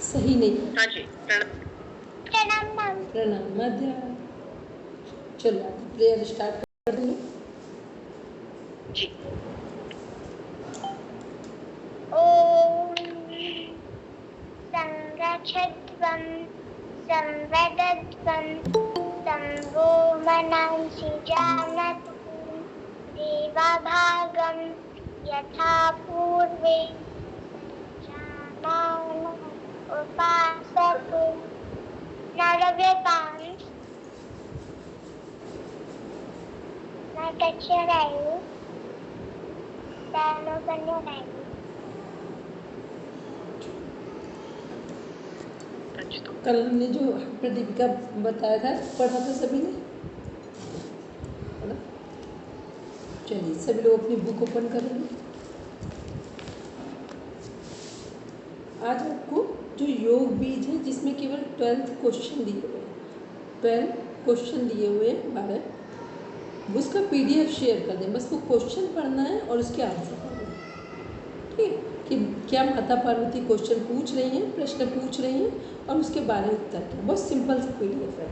सही नहीं। हाँ जी, प्रणाम। प्रणाम मध्य। चलो प्रेयर स्टार्ट कर देंगे जी। ओम संरक्षध्वं संवेदध्वं संवो मनांसि जानति देवाभागं यथा पूर्वे संजानान उपासते नरव्यतां न टचरायु दानो कन्यारायु। कल हमने जो प्रदीपिका बताया था पढ़ा था सभी ने पढ़ा? चलिए सभी लोग अपनी बुक ओपन करेंगे। आज आपको जो योग बीज है जिसमें केवल 12 क्वेश्चन दिए हुए हैं, 12 क्वेश्चन दिए हुए हैं 12, उसका PDF शेयर कर दें। बस वो क्वेश्चन पढ़ना है और उसके आंसर करना है। ठीक है कि क्या माता पार्वती क्वेश्चन पूछ रही हैं, प्रश्न पूछ रही हैं और उसके बारे में उत्तर क्या। बहुत सिंपल सा PDF है।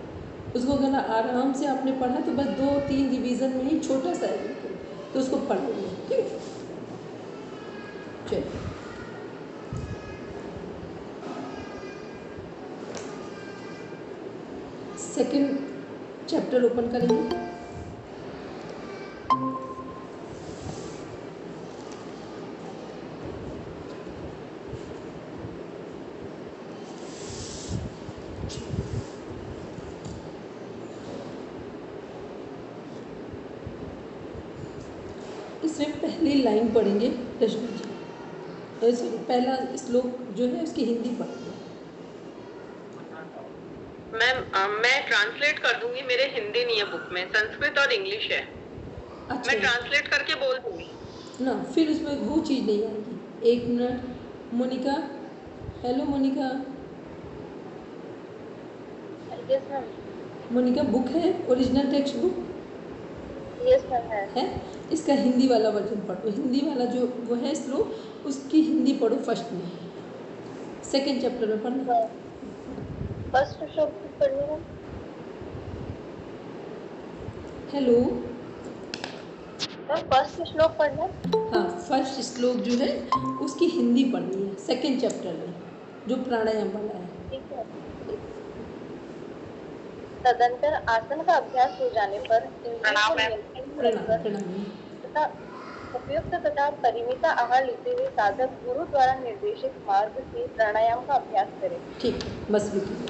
उसको अगर आराम से आपने पढ़ा तो बस 2-3 रिवीजन में ही छोटा सा है बिल्कुल, तो उसको पढ़ लेंगे। ठीक है चलिए सेकंड चैप्टर ओपन करेंगे। इसमें पहली लाइन पढ़ेंगे कृष्ण जी, सॉरी पहला श्लोक जो है उसकी हिंदी पढ़ेंगे। मैं ट्रांसलेट कर दूंगी, मेरे हिंदी नहीं है बुक में, संस्कृत और इंग्लिश है। अच्छा मैं ट्रांसलेट करके बोल दूंगी ना, फिर उसमें वो चीज़ नहीं आएगी। एक minute Monika, hello Monika. Yes ma'am. Monika book है original text book? Yes ma'am है। इसका हिंदी वाला वर्जन पढ़ो। हिंदी वाला जो वो है श्लोक उसकी हिंदी पढ़ो फर्स्ट में, सेकंड चैप्टर में पढ़ना। फर्स्ट श्लोक पढ़नी है। हेलो फर्स्ट श्लोक पढ़ना। हाँ, फर्स्ट श्लोक जो है उसकी हिंदी पढ़नी है सेकंड चैप्टर में, जो प्राणायाम वाला है। ठीक है। तदंतर आसन का अभ्यास हो जाने पर तथा उपयुक्त तथा परिमित आहार लेते हुए साधक गुरु द्वारा निर्देशित मार्ग से प्राणायाम का अभ्यास करे। ठीक है, बस रुकिए।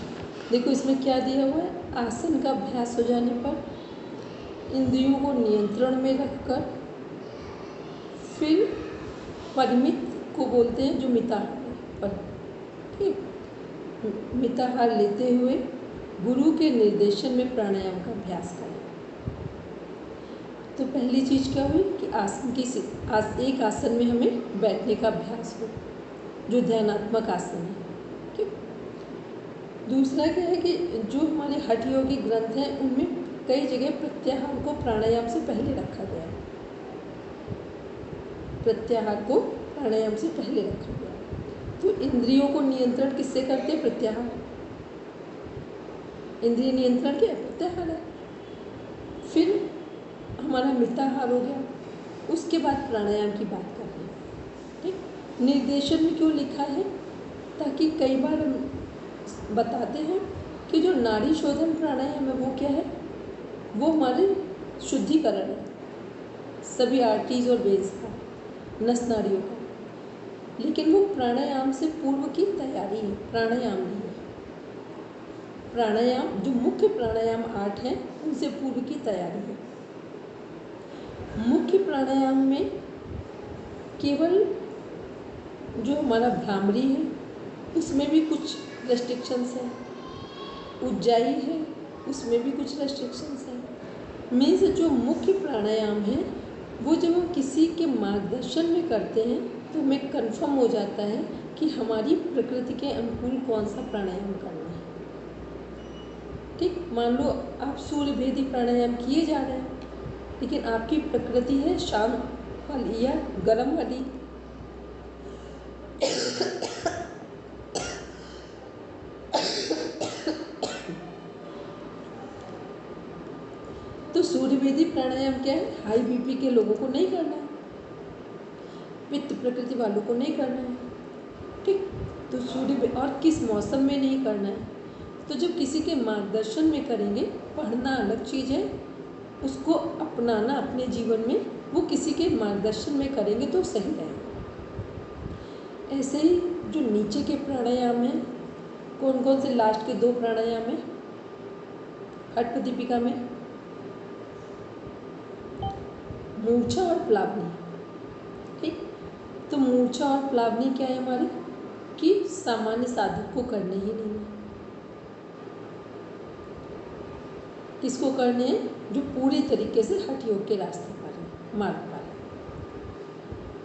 देखो इसमें क्या दिया हुआ है, आसन का अभ्यास हो जाने पर इंद्रियों को नियंत्रण में रखकर फिर परिमित को बोलते हैं जो मिताहार पर, ठीक, मिताहार लेते हुए गुरु के निर्देशन में प्राणायाम का अभ्यास करें। तो पहली चीज़ क्या हुई कि आसन की एक आसन में हमें बैठने का अभ्यास हो, जो ध्यानात्मक आसन है। ठीक, दूसरा क्या है कि जो हमारे हठ योगी ग्रंथ हैं उनमें कई जगह प्रत्याहार को प्राणायाम से पहले रखा गया है। प्रत्याहार को प्राणायाम से पहले रखा गया है। तो इंद्रियों को नियंत्रण किससे करते हैं? प्रत्याहार। इंद्रिय नियंत्रण क्या है? प्रत्याहार है। फिर हमारा मिताहार हो गया, उसके बाद प्राणायाम की बात कर रहे हैं। ठीक, निर्देशन में क्यों लिखा है? ताकि कई बार हम बताते हैं कि जो नाड़ी शोधन प्राणायाम है वो क्या है, वो हमारे शुद्धिकरण है सभी आर्टरीज और वेन्स का, नस नाड़ियों का, लेकिन वो प्राणायाम से पूर्व की तैयारी है, प्राणायाम नहीं है। प्राणायाम जो मुख्य प्राणायाम 8 हैं उनसे पूर्व की तैयारी है। मुख्य प्राणायाम में केवल जो हमारा भ्रामरी है उसमें भी कुछ रेस्ट्रिक्शंस हैं, उज्जाई है उसमें भी कुछ रेस्ट्रिक्शंस हैं। मीन्स जो मुख्य प्राणायाम है वो जब हम किसी के मार्गदर्शन में करते हैं तो हमें कंफर्म हो जाता है कि हमारी प्रकृति के अनुकूल कौन सा प्राणायाम करना है। ठीक, मान लो आप सूर्य भेदी प्राणायाम किए जा रहे हैं, लेकिन आपकी प्रकृति है शांत वाली या गर्म वाली, तो सूर्यवेदी प्राणायाम क्या है, हाई बीपी के लोगों को नहीं करना है, पित्त प्रकृति वालों को नहीं करना है, ठीक। तो और किस मौसम में नहीं करना है, तो जब किसी के मार्गदर्शन में करेंगे, पढ़ना अलग चीज़ है, उसको अपनाना अपने जीवन में, वो किसी के मार्गदर्शन में करेंगे तो सही रहेगा। ऐसे ही जो नीचे के प्राणायाम हैं, कौन कौन से लास्ट के 2 प्राणायाम हैं हठ दीपिका में, मूर्छा और प्लावनी, ठीक। तो मूर्छा और प्लावनी क्या है हमारे, कि सामान्य साधक को करने ही नहीं है। किसको करने हैं, जो पूरी तरीके से हठ योग के रास्ते पर है, मार्ग पर है।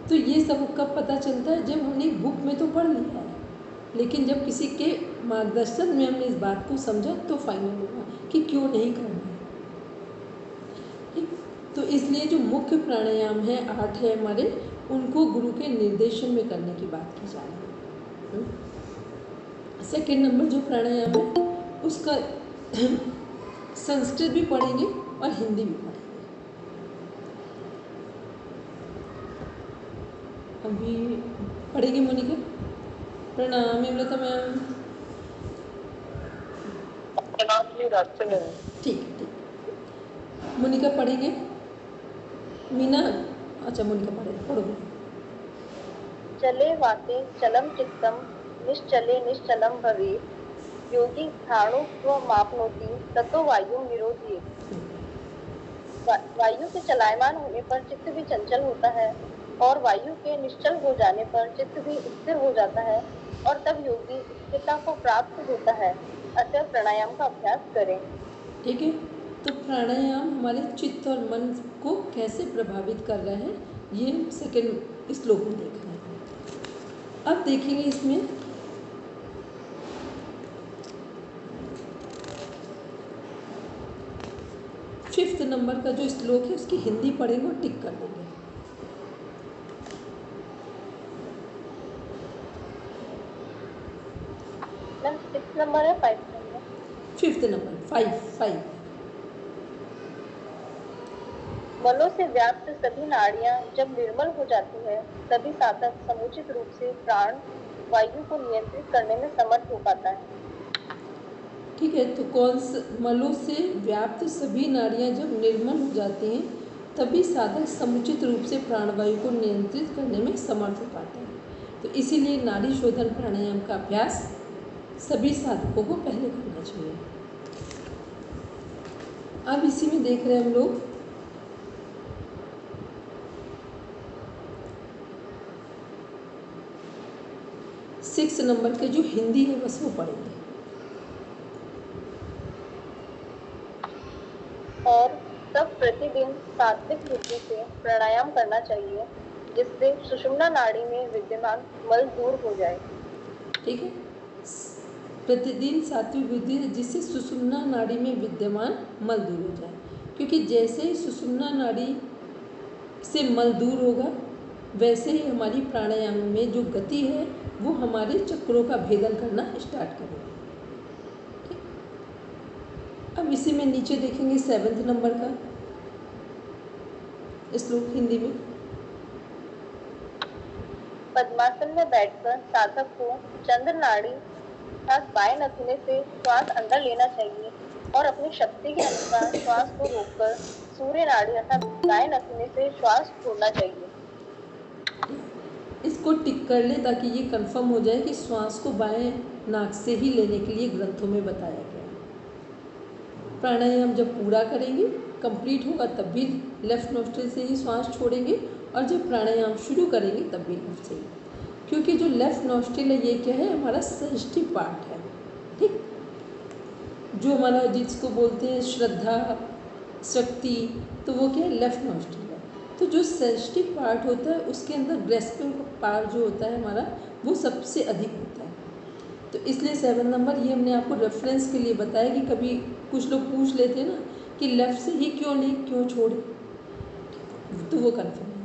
तो ये सब कब पता चलता है, जब हमने बुक में तो पढ़ लिया है, लेकिन जब किसी के मार्गदर्शन में हमने इस बात को समझा तो फाइनल होगा कि क्यों नहीं करना है, ठीक। तो इसलिए जो मुख्य प्राणायाम है 8 है हमारे, उनको गुरु के निर्देशन में करने की बात की जा रही है। सेकेंड नंबर जो प्राणायाम है उसका संस्कृत भी पढ़ेंगे और हिंदी भी पढ़ेंगे। अभी पढ़ेंगे मोनिका। प्रणाम हेमलता मैम। ठीक है, ठीक। मोनिका पढ़ेंगे, मीना, अच्छा मोनिका पढ़ोगे। चले वाते चलम चित्तम निश्चले निश्चलम भवेत् योगी स्थाणु मापनोति ततो वायु निरोधी। वायु के चलायमान होने पर चित्त भी चंचल होता है और वायु के निश्चल हो जाने पर चित्त भी स्थिर हो जाता है और तब योगी स्थिरता को प्राप्त होता है। अतः प्राणायाम का अभ्यास करें। ठीक है, तो प्राणायाम हमारे चित्त और मन को कैसे प्रभावित कर रहा है, ये सेकंड श्लोक में देख रहे हैं। अब देखेंगे इसमें फिफ्थ नंबर का जो श्लोक है उसकी हिंदी पढ़ेंगे और टिक कर देंगे। मैम 6 नंबर है 5 नंबर? Fifth number 5। मलों से व्याप्त सभी नाड़ियां जब निर्मल हो जाती है तभी साधक समुचित रूप से प्राण वायु को नियंत्रित करने में समर्थ हो पाता है। ठीक है, तो मलों से व्याप्त सभी नाड़ियां जब निर्मल हो जाती हैं तभी साधक समुचित रूप से प्राणवायु को नियंत्रित करने में समर्थ हो पाता है। तो इसीलिए नाड़ी शोधन प्राणायाम का अभ्यास सभी साधकों को पहले करना चाहिए। अब इसी में देख रहे हैं हम लोग सिक्स नंबर के जो हिंदी है बस वो पढ़ेंगे। और तब प्रतिदिन सात्विक बुद्धि से प्राणायाम करना चाहिए जिससे सुषुम्ना नाड़ी में विद्यमान मल दूर हो जाए। ठीक है, प्रतिदिन सात्विक बुद्धि जिससे सुषुम्ना नाड़ी में विद्यमान मल दूर हो जाए, क्योंकि जैसे ही सुषुम्ना नाड़ी से मल दूर होगा वैसे ही हमारी प्राणायाम में जो गति है वो हमारे चक्रों का भेदन करना स्टार्ट करेगी। अब इसी में नीचे देखेंगे 7वें नंबर का श्लोक हिंदी में। पद्मासन में बैठकर साधक को चंद्र नाड़ी अर्थात बाएं नथुने से श्वास अंदर लेना चाहिए और अपनी शक्ति के अनुसार श्वास को रोककर सूर्य नाड़ी अर्थात दाएं नथुने से श्वास छोड़ना चाहिए। इसको टिक कर ले ताकि ये कंफर्म हो जाए कि श्वास को बाएं नाक से ही लेने के लिए ग्रंथों में बताया गया है। प्राणायाम जब पूरा करेंगे, कंप्लीट होगा, तब भी लेफ्ट नोस्ट्रिल से ही श्वास छोड़ेंगे और जब प्राणायाम शुरू करेंगे तब भी लेफ्ट से ही, क्योंकि जो लेफ्ट नोस्ट्रिल है ये क्या है, हमारा सेंसिटिव पार्ट है। ठीक, जो हमारा जिसको बोलते हैं श्रद्धा शक्ति, तो वो क्या है, लेफ्ट नोस्ट्रिल है। तो जो सेंसिटिव पार्ट होता है उसके अंदर ग्रेस्पिंग पार्ट जो होता है हमारा वो सबसे अधिक होता है। तो इसलिए 7 नंबर ये हमने आपको रेफरेंस के लिए बताया कि कभी कुछ लोग पूछ लेते हैं ना कि लेफ्ट से ही क्यों नहीं, क्यों छोड़े, तो वो कन्फर्म है।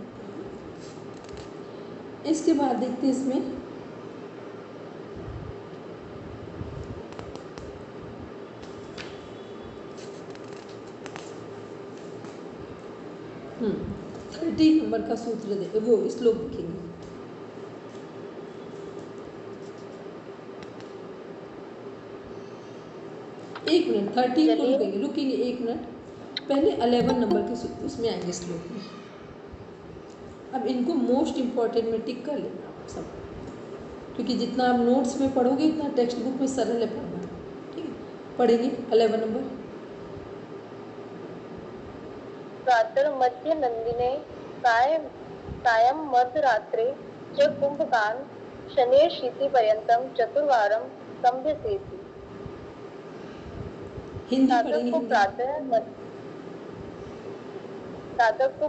इसके बाद देखते हैं इसमें 13 नंबर का सूत्र दे वो श्लोक लिखेंगे। एक मिनट, 13 को चलिए। रुकेंगे एक मिनट। पहले 11 नंबर के सूत्र उसमें आएंगे श्लोक में। अब इनको मोस्ट इम्पॉर्टेंट में टिक कर लेना आप सब, क्योंकि जितना आप नोट्स में पढ़ोगे इतना टेक्स्ट बुक में सरल है पढ़ना। ठीक है, पढ़ेंगे 11 नंबर। प्रातर्मध्य नंदिने सायं मध्यरात्रे च कुंभकान् शनैः-शीतिपर्यन्तं चतुर्वारं सम्भ्यसेति। हिंदी साधक पढ़ेंगे, को हिंदी।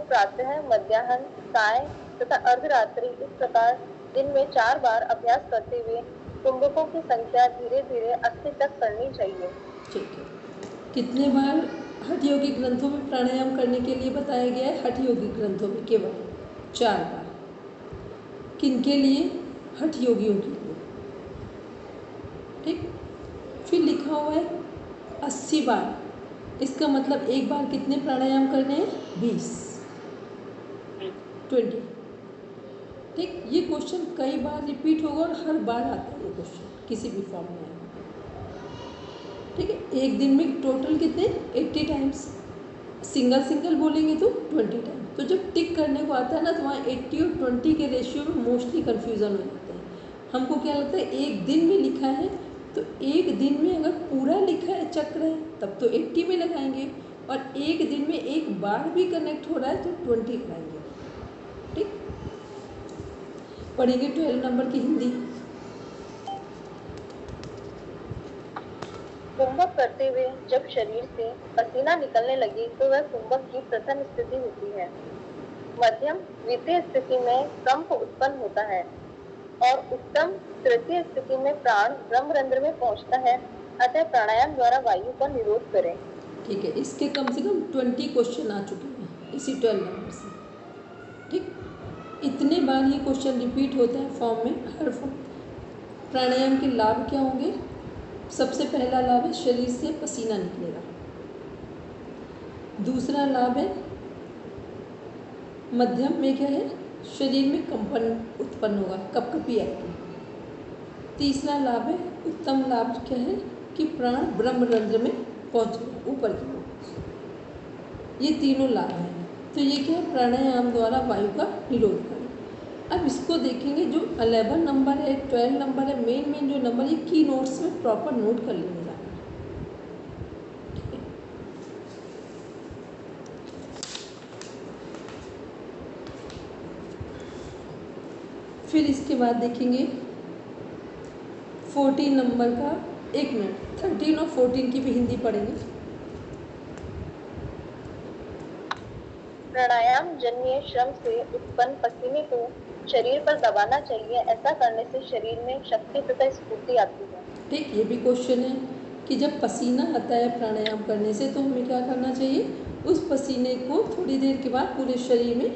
प्रातः मध्याह्न साय तथा अर्धरात्रि इस प्रकार दिन में 4 बार अभ्यास करते हुए कुंभकों की संख्या धीरे धीरे 80 तक करनी चाहिए। ठीक है, कितने बार हठ योगी ग्रंथों में प्राणायाम करने के लिए बताया गया है? हठ योगी ग्रंथों में केवल 4 बार। किनके लिए? हठ योगियों के लिए। ठीक, फिर लिखा हुआ है 80 बार। इसका मतलब एक बार कितने प्राणायाम करने हैं? 20 20। ठीक, ये क्वेश्चन कई बार रिपीट होगा और हर बार आता है ये क्वेश्चन किसी भी फॉर्म में आएगा। ठीक है, एक दिन में टोटल कितने? 80 टाइम्स। सिंगल बोलेंगे तो 20 टाइम्स। तो जब टिक करने को आता है ना तो वहाँ 80 और 20 के रेशियो में मोस्टली कन्फ्यूज़न हो जाता है। हमको क्या लगता है एक दिन में लिखा है, तो एक दिन में अगर पूरा लिखा है चक्र है तब तो 80 में लगाएंगे, और एक दिन में एक बार भी कनेक्ट हो रहा है तो 20 लगाएंगे। ठीक, पढ़ेंगे 12 नंबर की हिंदी। कुंभक करते हुए जब शरीर से पसीना निकलने लगे तो वह कुंभक की प्रथम स्थिति होती है। मध्यम द्वितीय स्थिति में कंप उत्पन्न होता है और उत्तम तृतीय स्थिति में प्राण ब्रह्मरंध्र में पहुंचता है। अतः प्राणायाम द्वारा वायु का निरोध करें। ठीक है, इसके कम से कम 20 क्वेश्चन आ चुके हैं इसी 12 नंबर से। ठीक, इतने बार ये क्वेश्चन रिपीट होता है फॉर्म में, हर फॉर्म। प्राणायाम के लाभ क्या होंगे? सबसे पहला लाभ है शरीर से पसीना निकलेगा। दूसरा लाभ है मध्यम में क्या है? शरीर में कंपन उत्पन्न होगा, कपकपी आएगी। तीसरा लाभ है, उत्तम लाभ क्या है कि प्राण ब्रह्मरंध्र में पहुँचेगा, ऊपर की ओर। ये तीनों लाभ हैं। तो ये क्या है? प्राणायाम द्वारा वायु का निरोध करें। अब इसको देखेंगे, जो 11 नंबर है, 12 नंबर है, मेन जो नंबर, ये की नोट्स में प्रॉपर नोट कर लेने जाना है। ठीक है, फिर इसके बाद देखेंगे 14 नंबर का। एक मिनट, 13 और 14 की भी हिंदी पढ़ेंगे। प्राणायाम जन्य श्रम से उत्पन्न पसीने को शरीर पर दबाना चाहिए। ऐसा करने से शरीर में शक्ति तथा स्फूर्ति आती है। ठीक, ये भी क्वेश्चन है कि जब पसीना आता है प्राणायाम करने से तो हमें क्या करना चाहिए? उस पसीने को थोड़ी देर के बाद पूरे शरीर में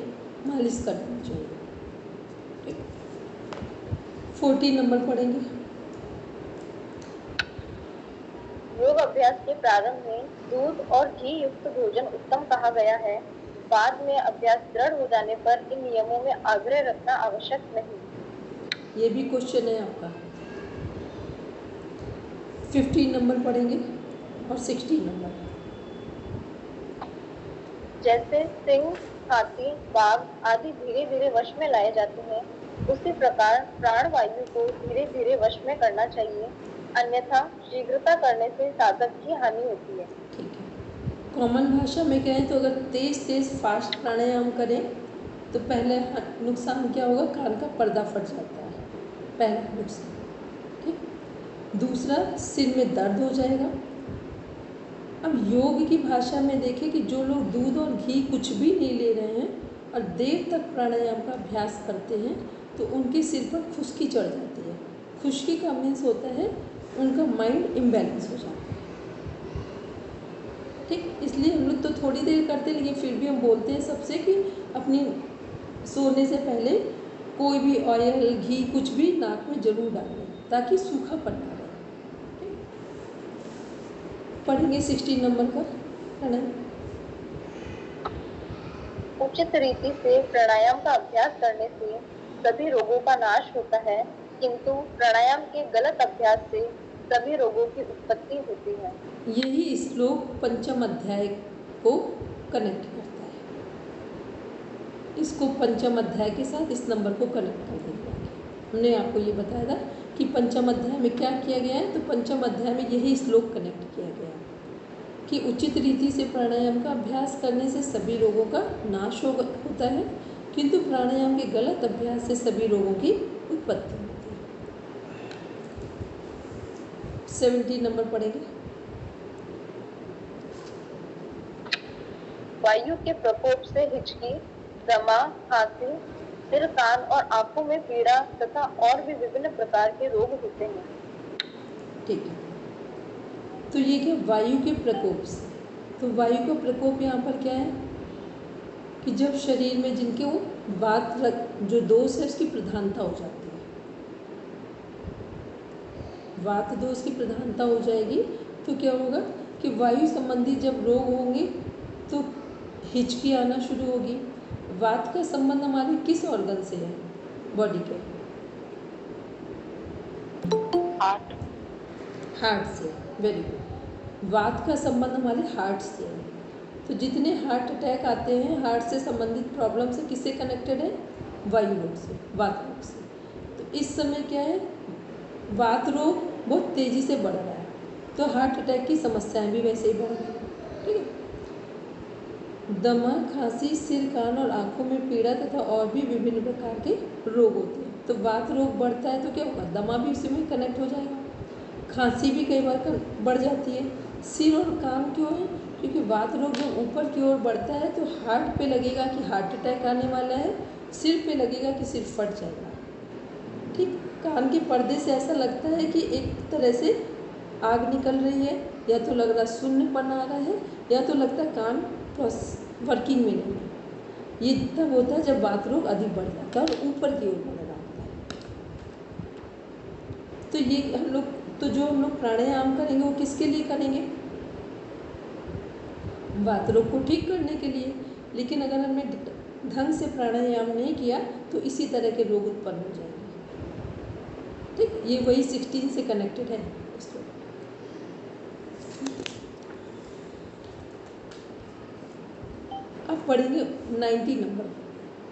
मालिश कर देना चाहिए। ठीक, 14 नंबर पढ़ेंगे। योग अभ्यास के प्रारंभ में दूध और घी युक्त भोजन उत्तम कहा गया है। बाद में अभ्यास दृढ़ हो जाने पर इन नियमों में आग्रह रखना आवश्यक नहीं। ये भी क्वेश्चन है आपका। 15 नंबर पढ़ेंगे और 16 नंबर। जैसे सिंह, हाथी, बाघ आदि धीरे धीरे वश में लाए जाते हैं, उसी प्रकार प्राणवायु को धीरे धीरे वश में करना चाहिए। अन्यथा शीघ्रता करने से साधक की हानि होती है। ठीक है, कॉमन भाषा में कहें तो अगर तेज फास्ट प्राणायाम करें तो पहले नुकसान क्या होगा? कान का पर्दा फट जाता है, पहला नुकसान। ठीक, दूसरा सिर में दर्द हो जाएगा। अब योग की भाषा में देखें कि जो लोग दूध और घी कुछ भी नहीं ले रहे हैं और देर तक प्राणायाम का अभ्यास करते हैं तो उनके सिर पर खुश्की चढ़ जाती है। खुश्की का मीन्स होता है उनका माइंड इम्बैलेंस हो जाता है। ठीक, इसलिए हम लोग तो थोड़ी देर करते हैं, लेकिन फिर भी हम बोलते हैं सबसे कि अपनी सोने से पहले कोई भी ऑयल, घी कुछ भी नाक में जरूर डालें ताकि सूखापन ना रहे। ठीक, पढ़ेंगे 16 नंबर का प्राणायाम। उचित रीति से प्राणायाम का अभ्यास करने से सभी रोगों का नाश होता है, किंतु प्राणायाम के गलत अभ्यास से सभी रोगों की उत्पत्ति होती है। यही श्लोक पंचम अध्याय को कनेक्ट करता है। इसको पंचम अध्याय के साथ इस नंबर को कनेक्ट कर देंगे। हमने आपको ये बताया था कि पंचम अध्याय में क्या किया गया है, तो पंचम अध्याय में यही श्लोक कनेक्ट किया गया है कि उचित रीति से प्राणायाम का अभ्यास करने से सभी रोगों का नाश होता है, किंतु प्राणायाम के गलत अभ्यास से सभी रोगों की उत्पत्ति होती है। 17 नंबर पढ़ेंगे। वायु के प्रकोप से हिचकी, दमा, खांसी, सिर, कान और आंखों में पीड़ा तथा और भी विभिन्न प्रकार के रोग होते हैं। ठीक है, तो ये क्या वायु के प्रकोप से, तो वायु का प्रकोप यहाँ पर क्या है कि जब शरीर में जिनके वो वात जो दोष है उसकी प्रधानता हो जाती है, वात दोष की प्रधानता हो जाएगी तो क्या होगा कि वायु संबंधी जब रोग होंगे तो हिचकी आना शुरू होगी। वात का संबंध हमारे किस ऑर्गन से है बॉडी के? हार्ट से। Very good. वात का संबंध हमारे हार्ट से है, तो जितने हार्ट अटैक आते हैं हार्ट से संबंधित प्रॉब्लम से किससे कनेक्टेड है? वायु रोग से, वात रोग से। तो इस समय क्या है, वात रोग बहुत तेज़ी से बढ़ रहा है, तो हार्ट अटैक की समस्याएं भी वैसे ही बढ़ रही हैं। ठीक है। दमा, खांसी, सिर, कान और आंखों में पीड़ा तथा और भी विभिन्न प्रकार के रोग होते हैं। तो वात रोग बढ़ता है तो क्या होगा, दमा भी उसी में कनेक्ट हो जाएगा, खांसी भी कई बार बढ़ जाती है। सिर और कान क्यों है? क्योंकि वात रोग जब ऊपर की ओर बढ़ता है तो हार्ट पे लगेगा कि हार्ट अटैक आने वाला है, सिर पे लगेगा कि सिर फट जाएगा। ठीक, कान के पर्दे से ऐसा लगता है कि एक तरह से आग निकल रही है, या तो लग रहा शून्यपन आ रहा है, या तो लगता है कान वर्किंग में नहीं है। ये तब होता है जब वात रोग अधिक बढ़ जाता है और ऊपर की ओर बढ़ रहा होता है। तो ये जो हम लोग प्राणायाम करेंगे वो किसके लिए करेंगे? वात रोग को ठीक करने के लिए। लेकिन अगर हमने ढंग से प्राणायाम नहीं किया तो इसी तरह के रोग उत्पन्न हो जाएंगे। ठीक, ये वही 16 से कनेक्टेड है। अब पढ़ेंगे 19 नंबर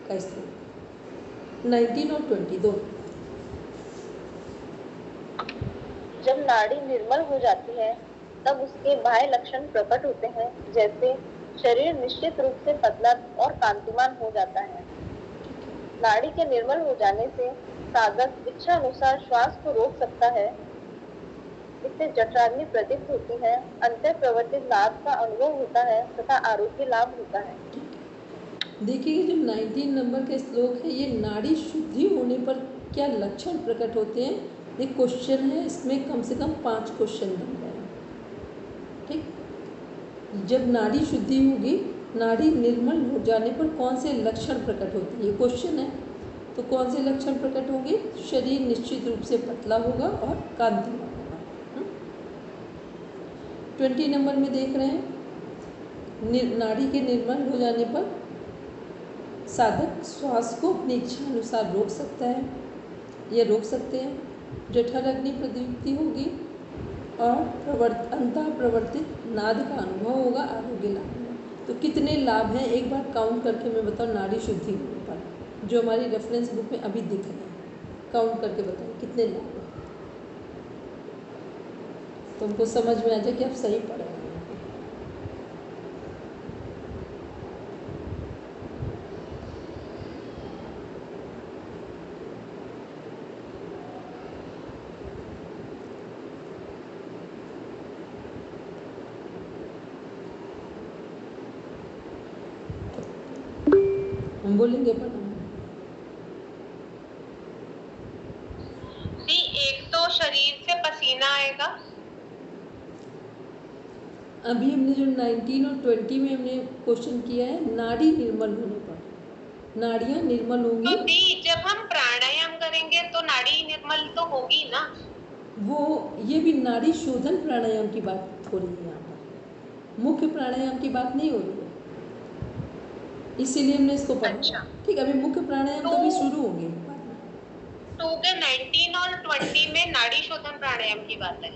का श्लोक, 19 और 20 दोनों। जब नाड़ी निर्मल हो जाती है तब उसके बाह्य लक्षण प्रकट होते हैं, जैसे शरीर निश्चित रूप से पतला और कांतिमान हो जाता है। नाड़ी के निर्मल हो जाने से साधक इच्छा अनुसार श्वास को रोक सकता है, इससे जठराग्नि प्रदीप्त होती है, अंतर प्रवर्तित लाभ का अनुभव होता है तथा आरोग्य लाभ होता है। देखिए जो 19 नंबर का श्लोक है, ये नाड़ी शुद्धि होने पर क्या लक्षण प्रकट होते हैं, ये क्वेश्चन है। इसमें कम से कम 5 क्वेश्चन बन रहे हैं। ठीक, जब नाड़ी शुद्धि होगी, नाड़ी निर्मल हो जाने पर कौन से लक्षण प्रकट होते हैं, ये क्वेश्चन है। तो कौन से लक्षण प्रकट होंगे? शरीर निश्चित रूप से पतला होगा और कांतिमान होगा। 20 नंबर में देख रहे हैं, नाड़ी के निर्मल हो जाने पर साधक श्वास को अपनी इच्छा अनुसार रोक सकता है या रोक सकते हैं, जठराग्नि प्रदीप्ति होगी और अंतः प्रवर्तित नाद का अनुभव होगा, आरोग्य लाभ होगा। तो कितने लाभ हैं एक बार काउंट करके मैं बताऊँ नाड़ी शुद्धि होने पर, जो हमारी रेफरेंस बुक में अभी दिख रहे हैं, काउंट करके बताएं कितने लाभ हैं, तो हमको समझ में आ जाए कि आप सही पढ़ रहे हैं। हम बोलेंगे पर एक तो शरीर से पसीना आएगा। अभी हमने जो 19 और 20 में हमने क्वेश्चन किया है, नाड़ी निर्मल होने पर, नाड़ियाँ निर्मल होंगी। तो दी जब हम प्राणायाम करेंगे तो नाड़ी निर्मल तो होगी ना। वो ये भी नाड़ी शोधन प्राणायाम की बात हो रही है यहाँ पर, मुख्य प्राणायाम की बात नहीं हो रही है। इसीलिए हमने इसको पढ़ा। अच्छा। ठीक है, अभी मुख्य प्राणायाम तो तो अभी शुरू होंगे बाद में। 2 के 19 और 20 में नाड़ी शोधन प्राणायाम की बात है।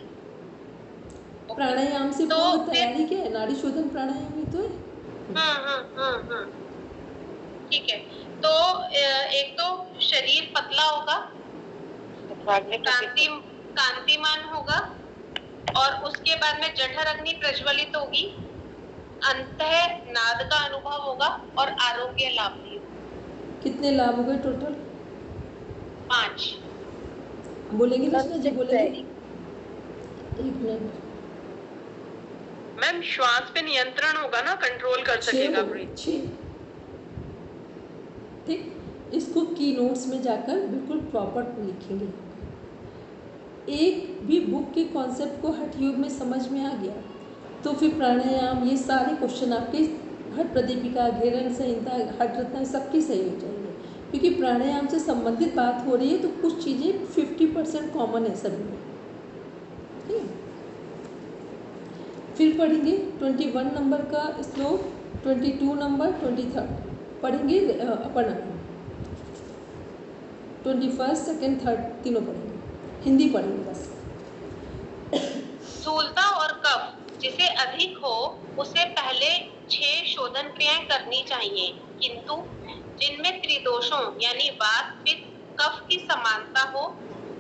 ओके। प्राणायाम से तो पूर्व फिर तैयारी क्या है? नाड़ी शोधन प्राणायाम ही तो है। हम्म, ठीक है। तो एक तो शरीर पतला होगा, कांति कांतिमान होगा, और उसके बाद में जठर अग्नि प्रज्वलित होगी, अंतः नाद का अनुभव होगा और आरोग्य लाभ भी होगा। कितने लाभ हो गए टोटल? 5। बोलेंगे रचना जी, बोलेंगे? है। एक मिनट। मैम श्वास पे नियंत्रण होगा ना, कंट्रोल कर 6 सकेगा हो गए, ब्रीथ। 6। ठीक, इसको की नोट्स में जाकर बिल्कुल प्रॉपर लिखेंगे। एक भी बुक के कॉन्सेप्ट को हठ योग में समझ में आ गया तो फिर प्राणायाम, ये सारे क्वेश्चन आपके हठ प्रदीपिका, घेरन संहिता, हठ रत्न सबकी सही हो जाएंगे, क्योंकि प्राणायाम से संबंधित बात हो रही है तो कुछ चीज़ें 50% कॉमन है सभी में। ठीक है, फिर पढ़ेंगे 21 नंबर का श्लोक, 22 नंबर, 23 पढ़ेंगे अपन 21, 2, 3 तीनों पढ़ेंगे, हिंदी पढ़ेंगे बस। स्थूलता और कफ जिसे अधिक हो उसे पहले 6 शोधन क्रियाएं करनी चाहिए, किंतु जिनमें त्रिदोषों यानी वात, पित्त, कफ की समानता हो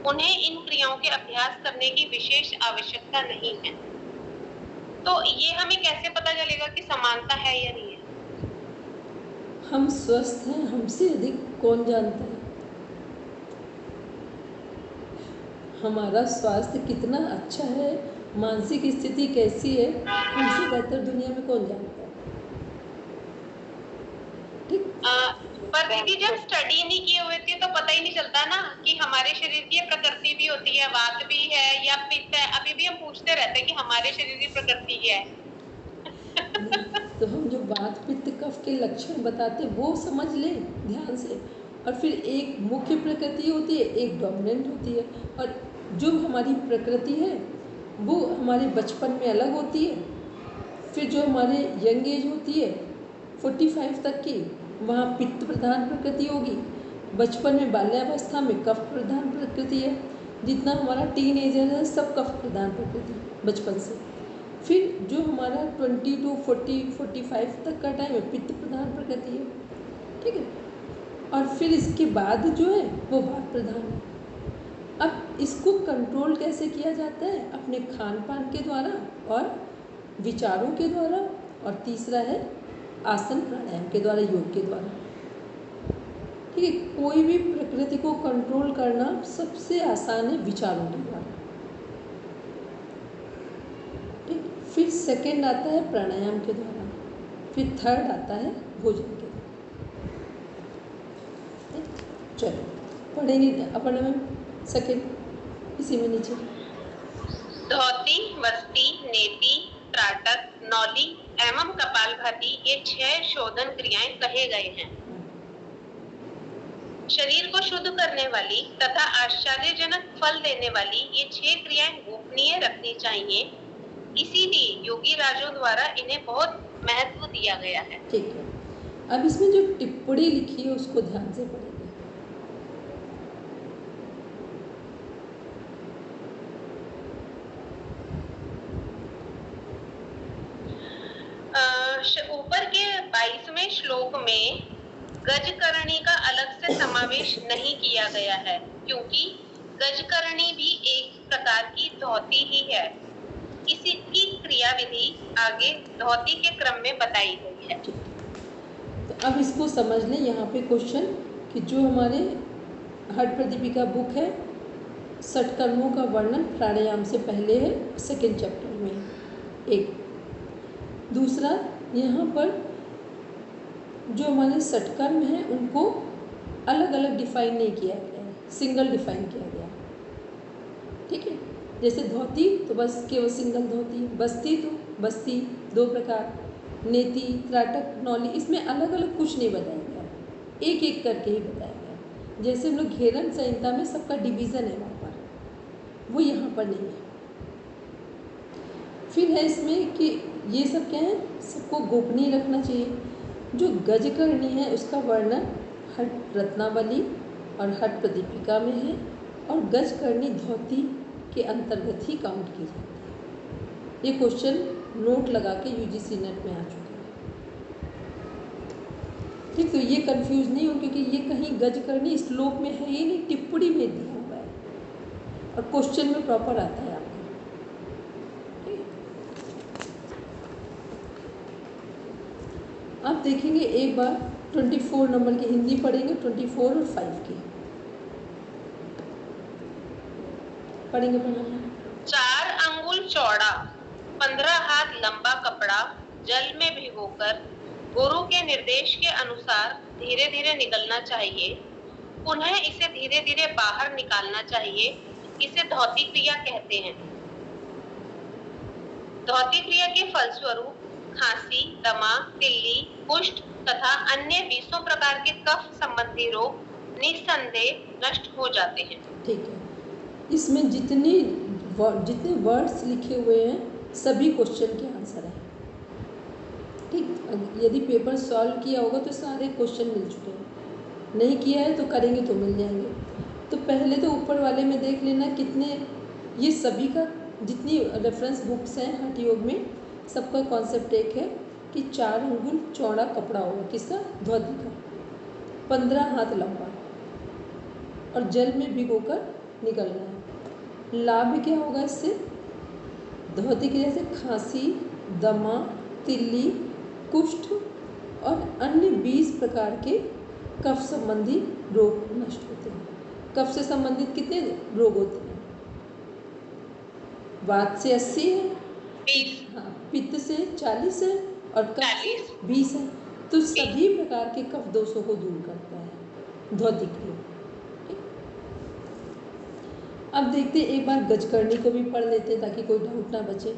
उन्हें इन क्रियाओं के अभ्यास करने की विशेष आवश्यकता नहीं है। तो ये हमें कैसे पता चलेगा कि समानता है या नहीं है? हम स्वस्थ हैं, हमसे अधिक कौन जानता है? हमारा स्वास्थ्य कितना अच्छा है, मानसिक स्थिति कैसी है, हमसे बेहतर दुनिया में कौन जानता है? ठीक। पर दीदी जब स्टडी नहीं किए हुए थे तो पता ही नहीं चलता ना कि हमारे शरीर की प्रकृति भी होती है, वात भी है या पित्त है। अभी भी हम पूछते रहते हैं कि हमारे शरीर की प्रकृति क्या है। तो हम जो वात, पित्त, कफ के लक्षण बताते वो समझ लें ध्यान से, और फिर एक मुख्य प्रकृति होती है, एक डोमिनेंट होती है, और जो हमारी प्रकृति है वो हमारे बचपन में अलग होती है, फिर जो हमारे यंग एज होती है 45 तक की, वहाँ पित्त प्रधान प्रकृति होगी, बचपन में बाल्यावस्था में कफ प्रधान प्रकृति है, जितना हमारा टीन एजर है सब कफ प्रधान प्रकृति बचपन से, फिर जो हमारा 20 to 45 तक का टाइम है पित्त प्रधान प्रकृति है। ठीक है, और फिर इसके बाद जो है वो वात प्रधान है। अब इसको कंट्रोल कैसे किया जाता है? अपने खान पान के द्वारा और विचारों के द्वारा, और तीसरा है आसन प्राणायाम के द्वारा, योग के द्वारा। ठीक है, कोई भी प्रकृति को कंट्रोल करना सबसे आसान है विचारों के द्वारा। ठीक, फिर सेकंड आता है प्राणायाम के द्वारा, फिर थर्ड आता है भोजन के द्वारा। चलो पढ़ेंगे अपन में सेकंड इसी में नीचे। धोती, वस्ती, नेति, त्राटक, नौली एवं कपालभाति ये 6 शोधन क्रियाएं कहे गए हैं। शरीर को शुद्ध करने वाली तथा आश्चर्यजनक फल देने वाली ये 6 क्रियाएं गोपनीय रखनी चाहिए, इसीलिए योगी राजों द्वारा इन्हें बहुत महत्व दिया गया है। ठीक है, अब इसमें जो टिप्पणी लिखी है उसको ध्यान से पढ़ेंगे। ऊपर के 22वें श्लोक में गजकरणी का अलग से समावेश नहीं किया गया है, क्योंकि गजकरणी भी एक प्रकार की धोती ही है। इसी की क्रियाविधि आगे धोती के क्रम में बताई गई है। तो अब इसको समझ लें, यहाँ पे क्वेश्चन कि जो हमारे हठ प्रदीपिका बुक है, 60 कर्मों का वर्णन प्राणायाम से पहले है, सेकंड चैप्टर में। एक दूसरा, यहाँ पर जो हमारे 60 कर्म हैं उनको अलग अलग डिफाइन नहीं किया गया है, सिंगल डिफाइन किया गया। ठीक है, जैसे धोती तो बस केवल सिंगल धोती, बस्ती तो बस्ती 2 प्रकार, नेति, त्राटक, नौली, इसमें अलग अलग कुछ नहीं बताया गया, एक एक करके ही बताया गया। जैसे हम लोग घेरन संहिता में सबका डिवीज़न है वहाँ पर, वो यहाँ पर नहीं है। फिर है इसमें कि ये सब क्या है, सबको गोपनीय रखना चाहिए। जो गजकर्णी है उसका वर्णन हट रत्नावली और हट प्रदीपिका में है और गजकर्णी धोती के अंतर्गत ही काउंट की जाती है। ये क्वेश्चन नोट लगा के यूजीसी नेट में आ चुके हैं। ठीक, तो ये कंफ्यूज नहीं हो क्योंकि ये कहीं गजकर्णी श्लोक में है ही नहीं, टिप्पणी में दिया हुआ है और क्वेश्चन में प्रॉपर आता है आपका। आप देखेंगे एक बार 24 नंबर की हिंदी पढ़ेंगे, 24 और 5 की पढ़ेंगे। 4 अंगुल चौड़ा 15 हाथ लंबा कपड़ा जल में भिगोकर गुरु के निर्देश के अनुसार धीरे धीरे निकलना चाहिए, पुनः इसे धीरे धीरे बाहर निकालना चाहिए। इसे धौती क्रिया कहते हैं। धौती क्रिया के फलस्वरूप खांसी, दमा, तिल्ली, कुष्ठ तथा अन्य 20 प्रकार के कफ संबंधी रोग निस्संदेह नष्ट हो जाते हैं। ठीक है, इसमें जितने वर्ड्स लिखे हुए हैं सभी क्वेश्चन के आंसर हैं। ठीक, यदि पेपर सॉल्व किया होगा तो सारे क्वेश्चन मिल चुके हैं, नहीं किया है तो करेंगे तो मिल जाएंगे। तो पहले तो ऊपर वाले में देख लेना कितने, ये सभी का जितनी रेफरेंस बुक्स हैं हठ योग में सबका कॉन्सेप्ट एक है कि 4 अंगुल चौड़ा कपड़ा होगा, किसका? धोती का, 15 हाथ लंबा और जल में भिगोकर निकलना है। लाभ क्या होगा इससे? धोती की जैसे खांसी, दमा, तिल्ली, कुष्ठ और अन्य 20 प्रकार के कफ संबंधी रोग नष्ट होते हैं। कफ से संबंधित कितने रोग होते हैं? वात से 80 है, 20, हाँ, पित्त से 40 है और कफ से 20 है। तो सभी प्रकार के कफ दोषों को दूर करता है धौती क्रिया। अब देखते हैं, एक बार गजकर्णी को भी पढ़ लेते हैं ताकि कोई डाउट ना बचे।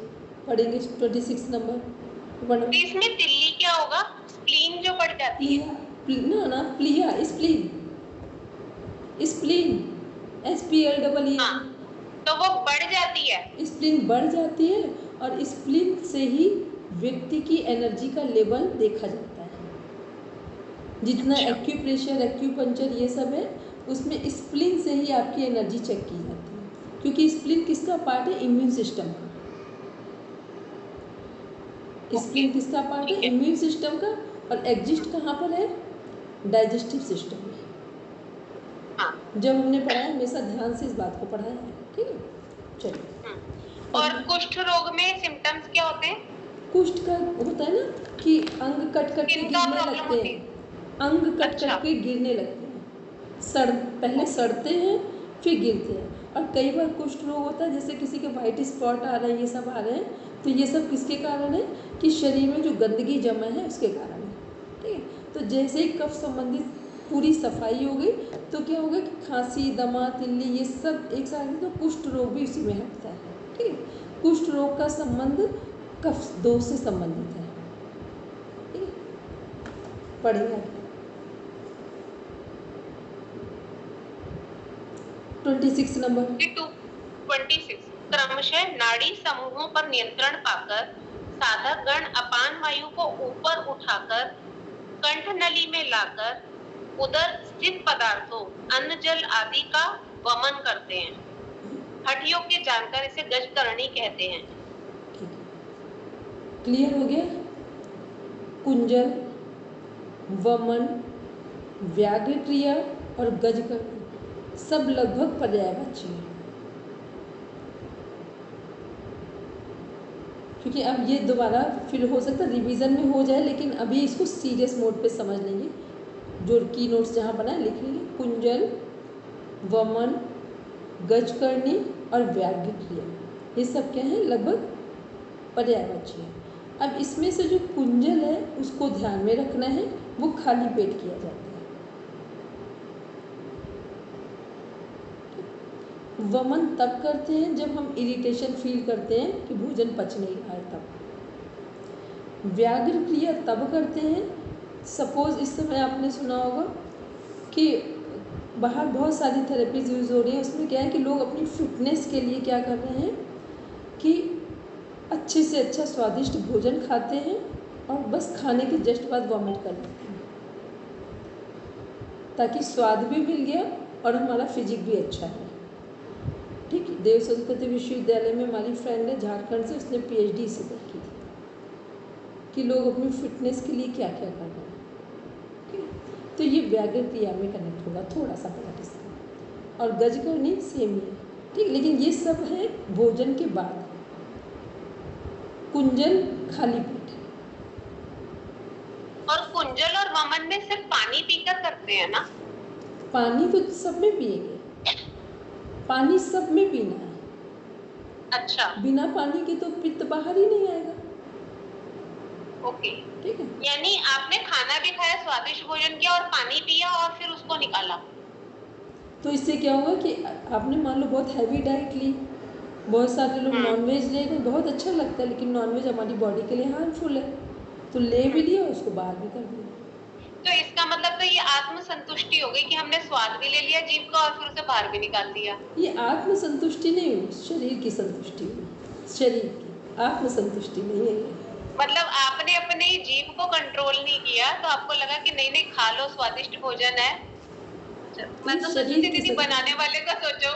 पढ़ेंगे 26 नंबर। इसमें तिल्ली क्या होगा? स्प्लीन जो बढ़ जाती है ना प्लिया, स्प्लीन, स्प्लीन, SPLEE। हाँ, तो वो बढ़ जाती है। स्प्लीन बढ़ जाती है और स्प्लीन से ही व्यक्ति की एनर्जी का लेवल देखा जाता है। जितना एक्यूप्रेशर, एक्यूपंक्चर ये सब है उसमें स्प्लीन से ही आपकी एनर्जी चेक की जाती है, क्योंकि स्प्लीन किसका पार्ट है? इम्यून सिस्टम का। स्प्लीन किसका पार्ट है? इम्यून सिस्टम का। और एग्जिस्ट कहाँ पर है? डाइजेस्टिव सिस्टम में। जब हमने पढ़ा है हमेशा ध्यान से इस बात को पढ़ाया है। ठीक है, चलिए। और कुष्ठ रोग में सिम्टम्स क्या होते हैं? कुष्ठ का होता है ना कि अंग कट कट के गिरने लगते हैं, अंग कट कट के गिरने लगते हैं, पहले सड़ते हैं फिर गिरते हैं। और कई बार कुष्ठ रोग होता है जैसे किसी के वाइट स्पॉट आ रहे हैं, ये सब आ रहे हैं, तो ये सब किसके कारण है? कि शरीर में जो गंदगी जमा है उसके कारण है। ठीक है, तो जैसे ही कफ संबंधित पूरी सफाई हो गई तो क्या होगा कि खांसी, दमा, तिल्ली ये सब एक साथ, तो कुष्ठ रोग भी उसी में हटता है। ठीक है, कुष्ठ रोग का संबंध कफ दोष से संबंधित है। ठीक है, पढ़ेंगे 26 नंबर। 26 क्रमशः नाड़ी समूहों पर नियंत्रण पाकर साधक गण अपान वायु को ऊपर उठाकर कंठ नली में लाकर उदर स्थित पदार्थों, अन्न, जल आदि का वमन करते हैं। हठ योग के जानकार इसे गजकरणी कहते हैं। क्लियर हो गया? कुंजल, वमन, व्याघ्र क्रिया और गजकरणी सब लगभग पर्यायवाची है, क्योंकि अब ये दोबारा फिर हो सकता है रिवीजन में हो जाए, लेकिन अभी इसको सीरियस मोड पे समझ लेंगे। जो की नोट्स जहाँ बनाए लिख लीजिए। कुंजल, वमन, गजकर्णी और व्याघ्र क्रिया ये सब क्या है? लगभग पर्यायवाची है। अब इसमें से जो कुंजल है उसको ध्यान में रखना है, वो खाली पेट किया जाता है। वमन तब करते हैं जब हम इरिटेशन फील करते हैं कि भोजन पच नहीं रहा है तब। व्याघ्र क्रिया तब करते हैं, सपोज इस समय आपने सुना होगा कि बाहर बहुत सारी थेरेपीज यूज़ हो रही है, उसमें क्या है कि लोग अपनी फिटनेस के लिए क्या कर रहे हैं कि अच्छे से अच्छा स्वादिष्ट भोजन खाते हैं और बस खाने के जस्ट बाद वॉमिट कर लेते हैं, ताकि स्वाद भी मिल गया और हमारा फिजिक भी अच्छा है। ठीक है, देव संस्कृति विश्वविद्यालय में हमारी फ्रेंड है झारखंड से, उसने PhD इसी पर की थी कि लोग अपनी फिटनेस के लिए क्या क्या कर रहे हैं। ठीक है, तो ये व्याघ्र क्रिया में कनेक्ट होगा, थोड़ा सा पार्ट इसका। और गजकरणी सेम ही है। ठीक, लेकिन ये सब है भोजन के बाद। कुंजल खाली पेट है। और कुंजल और वमन में सिर्फ पानी पीकर करते हैं ना? पानी तो सब में पिएंगे, पानी सब में पीना है। अच्छा, बिना पानी के तो पित्त बाहर ही नहीं आएगा। ओके। ठीक है, यानी आपने खाना भी खाया, स्वादिष्ट भोजन किया और पानी पिया और फिर उसको निकाला। तो इससे क्या होगा कि आपने मान लो बहुत हैवी डाइट ली, बहुत सारे लोग नॉनवेज ले गए, बहुत अच्छा लगता है, लेकिन नॉनवेज हमारी बॉडी के लिए हार्मफुल है, तो ले भी लिया उसको बाहर भी कर दिया। तो इसका मतलब तो ये आत्मसंतुष्टि हो गई कि हमने स्वाद भी ले लिया जीभ का और फिर उसे बाहर भी निकाल दिया। ये आत्मसंतुष्टि नहीं हुई, शरीर की संतुष्टि हुई, शरीर की, आत्मसंतुष्टि नहीं है ये। मतलब आपने अपने जीभ को कंट्रोल नहीं किया, तो आपको लगा कि नहीं नहीं खा लो, स्वादिष्ट भोजन है। मैं तो सोचती थी दीदी बनाने वाले का सोचो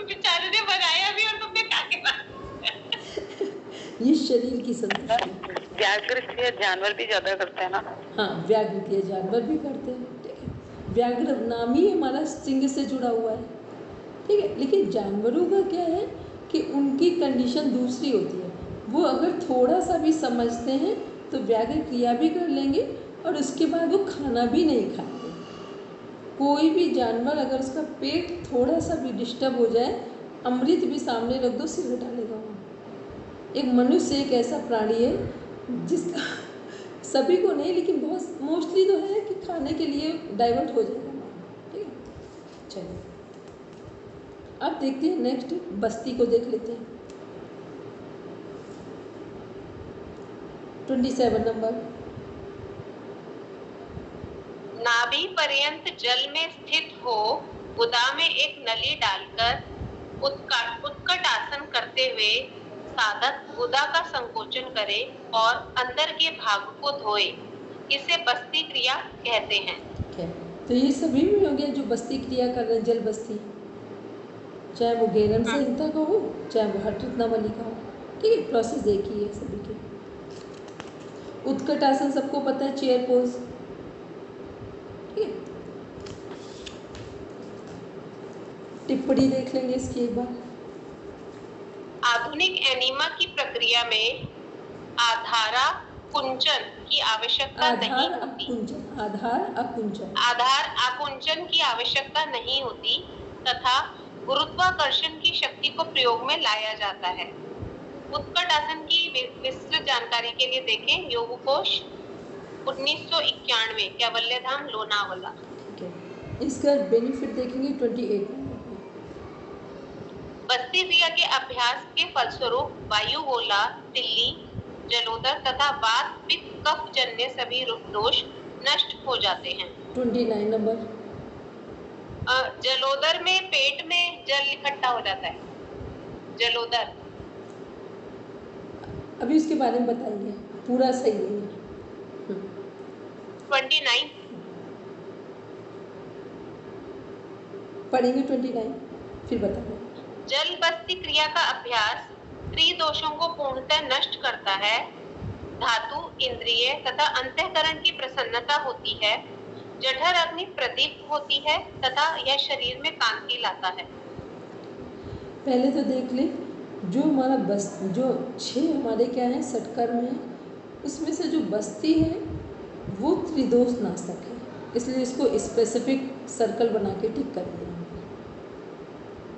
बेचारे ने बनाया भी और तुमने खा के ये शरीर की संतुष्टि। व्याघ्र क्रिया जानवर भी ज्यादा करते हैं ना? हाँ, व्याघ्र क्रिया जानवर भी करते हैं। ठीक है, व्याघ्र नाम ही हमारा सिंह से जुड़ा हुआ है। ठीक है, लेकिन जानवरों का क्या है कि उनकी कंडीशन दूसरी होती है। वो अगर थोड़ा सा भी समझते हैं तो व्याघ्र क्रिया भी कर लेंगे और उसके बाद वो खाना भी नहीं खाएंगे। कोई भी जानवर अगर उसका पेट थोड़ा सा भी डिस्टर्ब हो जाए, अमृत भी सामने रख दो, सिर डालेगा वो। एक मनुष्य एक ऐसा प्राणी है जिसका सभी को नहीं, लेकिन बहुत मोस्टली तो है कि खाने के लिए डाइवर्ट हो जाएगा। ठीक है, चलिए अब देखते हैं नेक्स्ट बस्ती को देख लेते हैं। 27 नंबर। नाभि पर्यंत जल में स्थित हो, गुदा में एक नली डालकर उत्कट आसन करते हुए साधक गुदा का संकोचन करे और अंदर के भाग को धोए। इसे बस्ती क्रिया कहते हैं। ठीक है, तो ये सभी में हो गया जो बस्ती क्रिया कर रहे हैं, जल बस्ती, चाहे वो गेरम संहिता का हो, चाहे वो हठ रत्नावली का हो। ठीक है, प्रोसेस एक ही है सभी के। उत्कट आसन सबको पता है, चेयर पोज। ठीक है, टिप्पणी देख लेंगे इसकी एक बार। आधुनिक एनीमा की प्रक्रिया में आधारा कुंचन की आवश्यकता नहीं होती। आधार अकुंचन आधार आकुंचन की आवश्यकता नहीं होती तथा गुरुत्वाकर्षण की शक्ति को प्रयोग में लाया जाता है। उत्कट आसन की विस्तृत जानकारी के लिए देखें योगकोश 1991 कैवल्यधाम लोनावला। ठीक है, इसका बेनिफिट देखेंगे 28 नंबर। बस्ती क्रिया के अभ्यास के फलस्वरूप वायुगोला, तिल्ली, जलोदर तथा वात पित्त कफ जन्य सभी दोष नष्ट हो जाते हैं। 29 नंबर। जलोदर में पेट में जल इकट्ठा हो जाता है, जलोदर। अभी उसके बारे में बताइए, पूरा सही नहीं है। 29 पढ़ेंगे 29 फिर बताएंगे। जल बस्ती क्रिया का अभ्यास त्रिदोषों को पूर्णतः नष्ट करता है। धातु, इंद्रिय तथा अंतःकरण की प्रसन्नता होती है। जठर अग्नि प्रदीप्त होती है तथा यह शरीर में कांति लाता है। पहले तो देख ले जो हमारा जो 6 हमारे क्या है षटकर्म है, उसमें से जो बस्ती है वो त्रिदोष नाशक है, इसलिए इसको स्पेसिफिक सर्कल बना के टिक कर दिया।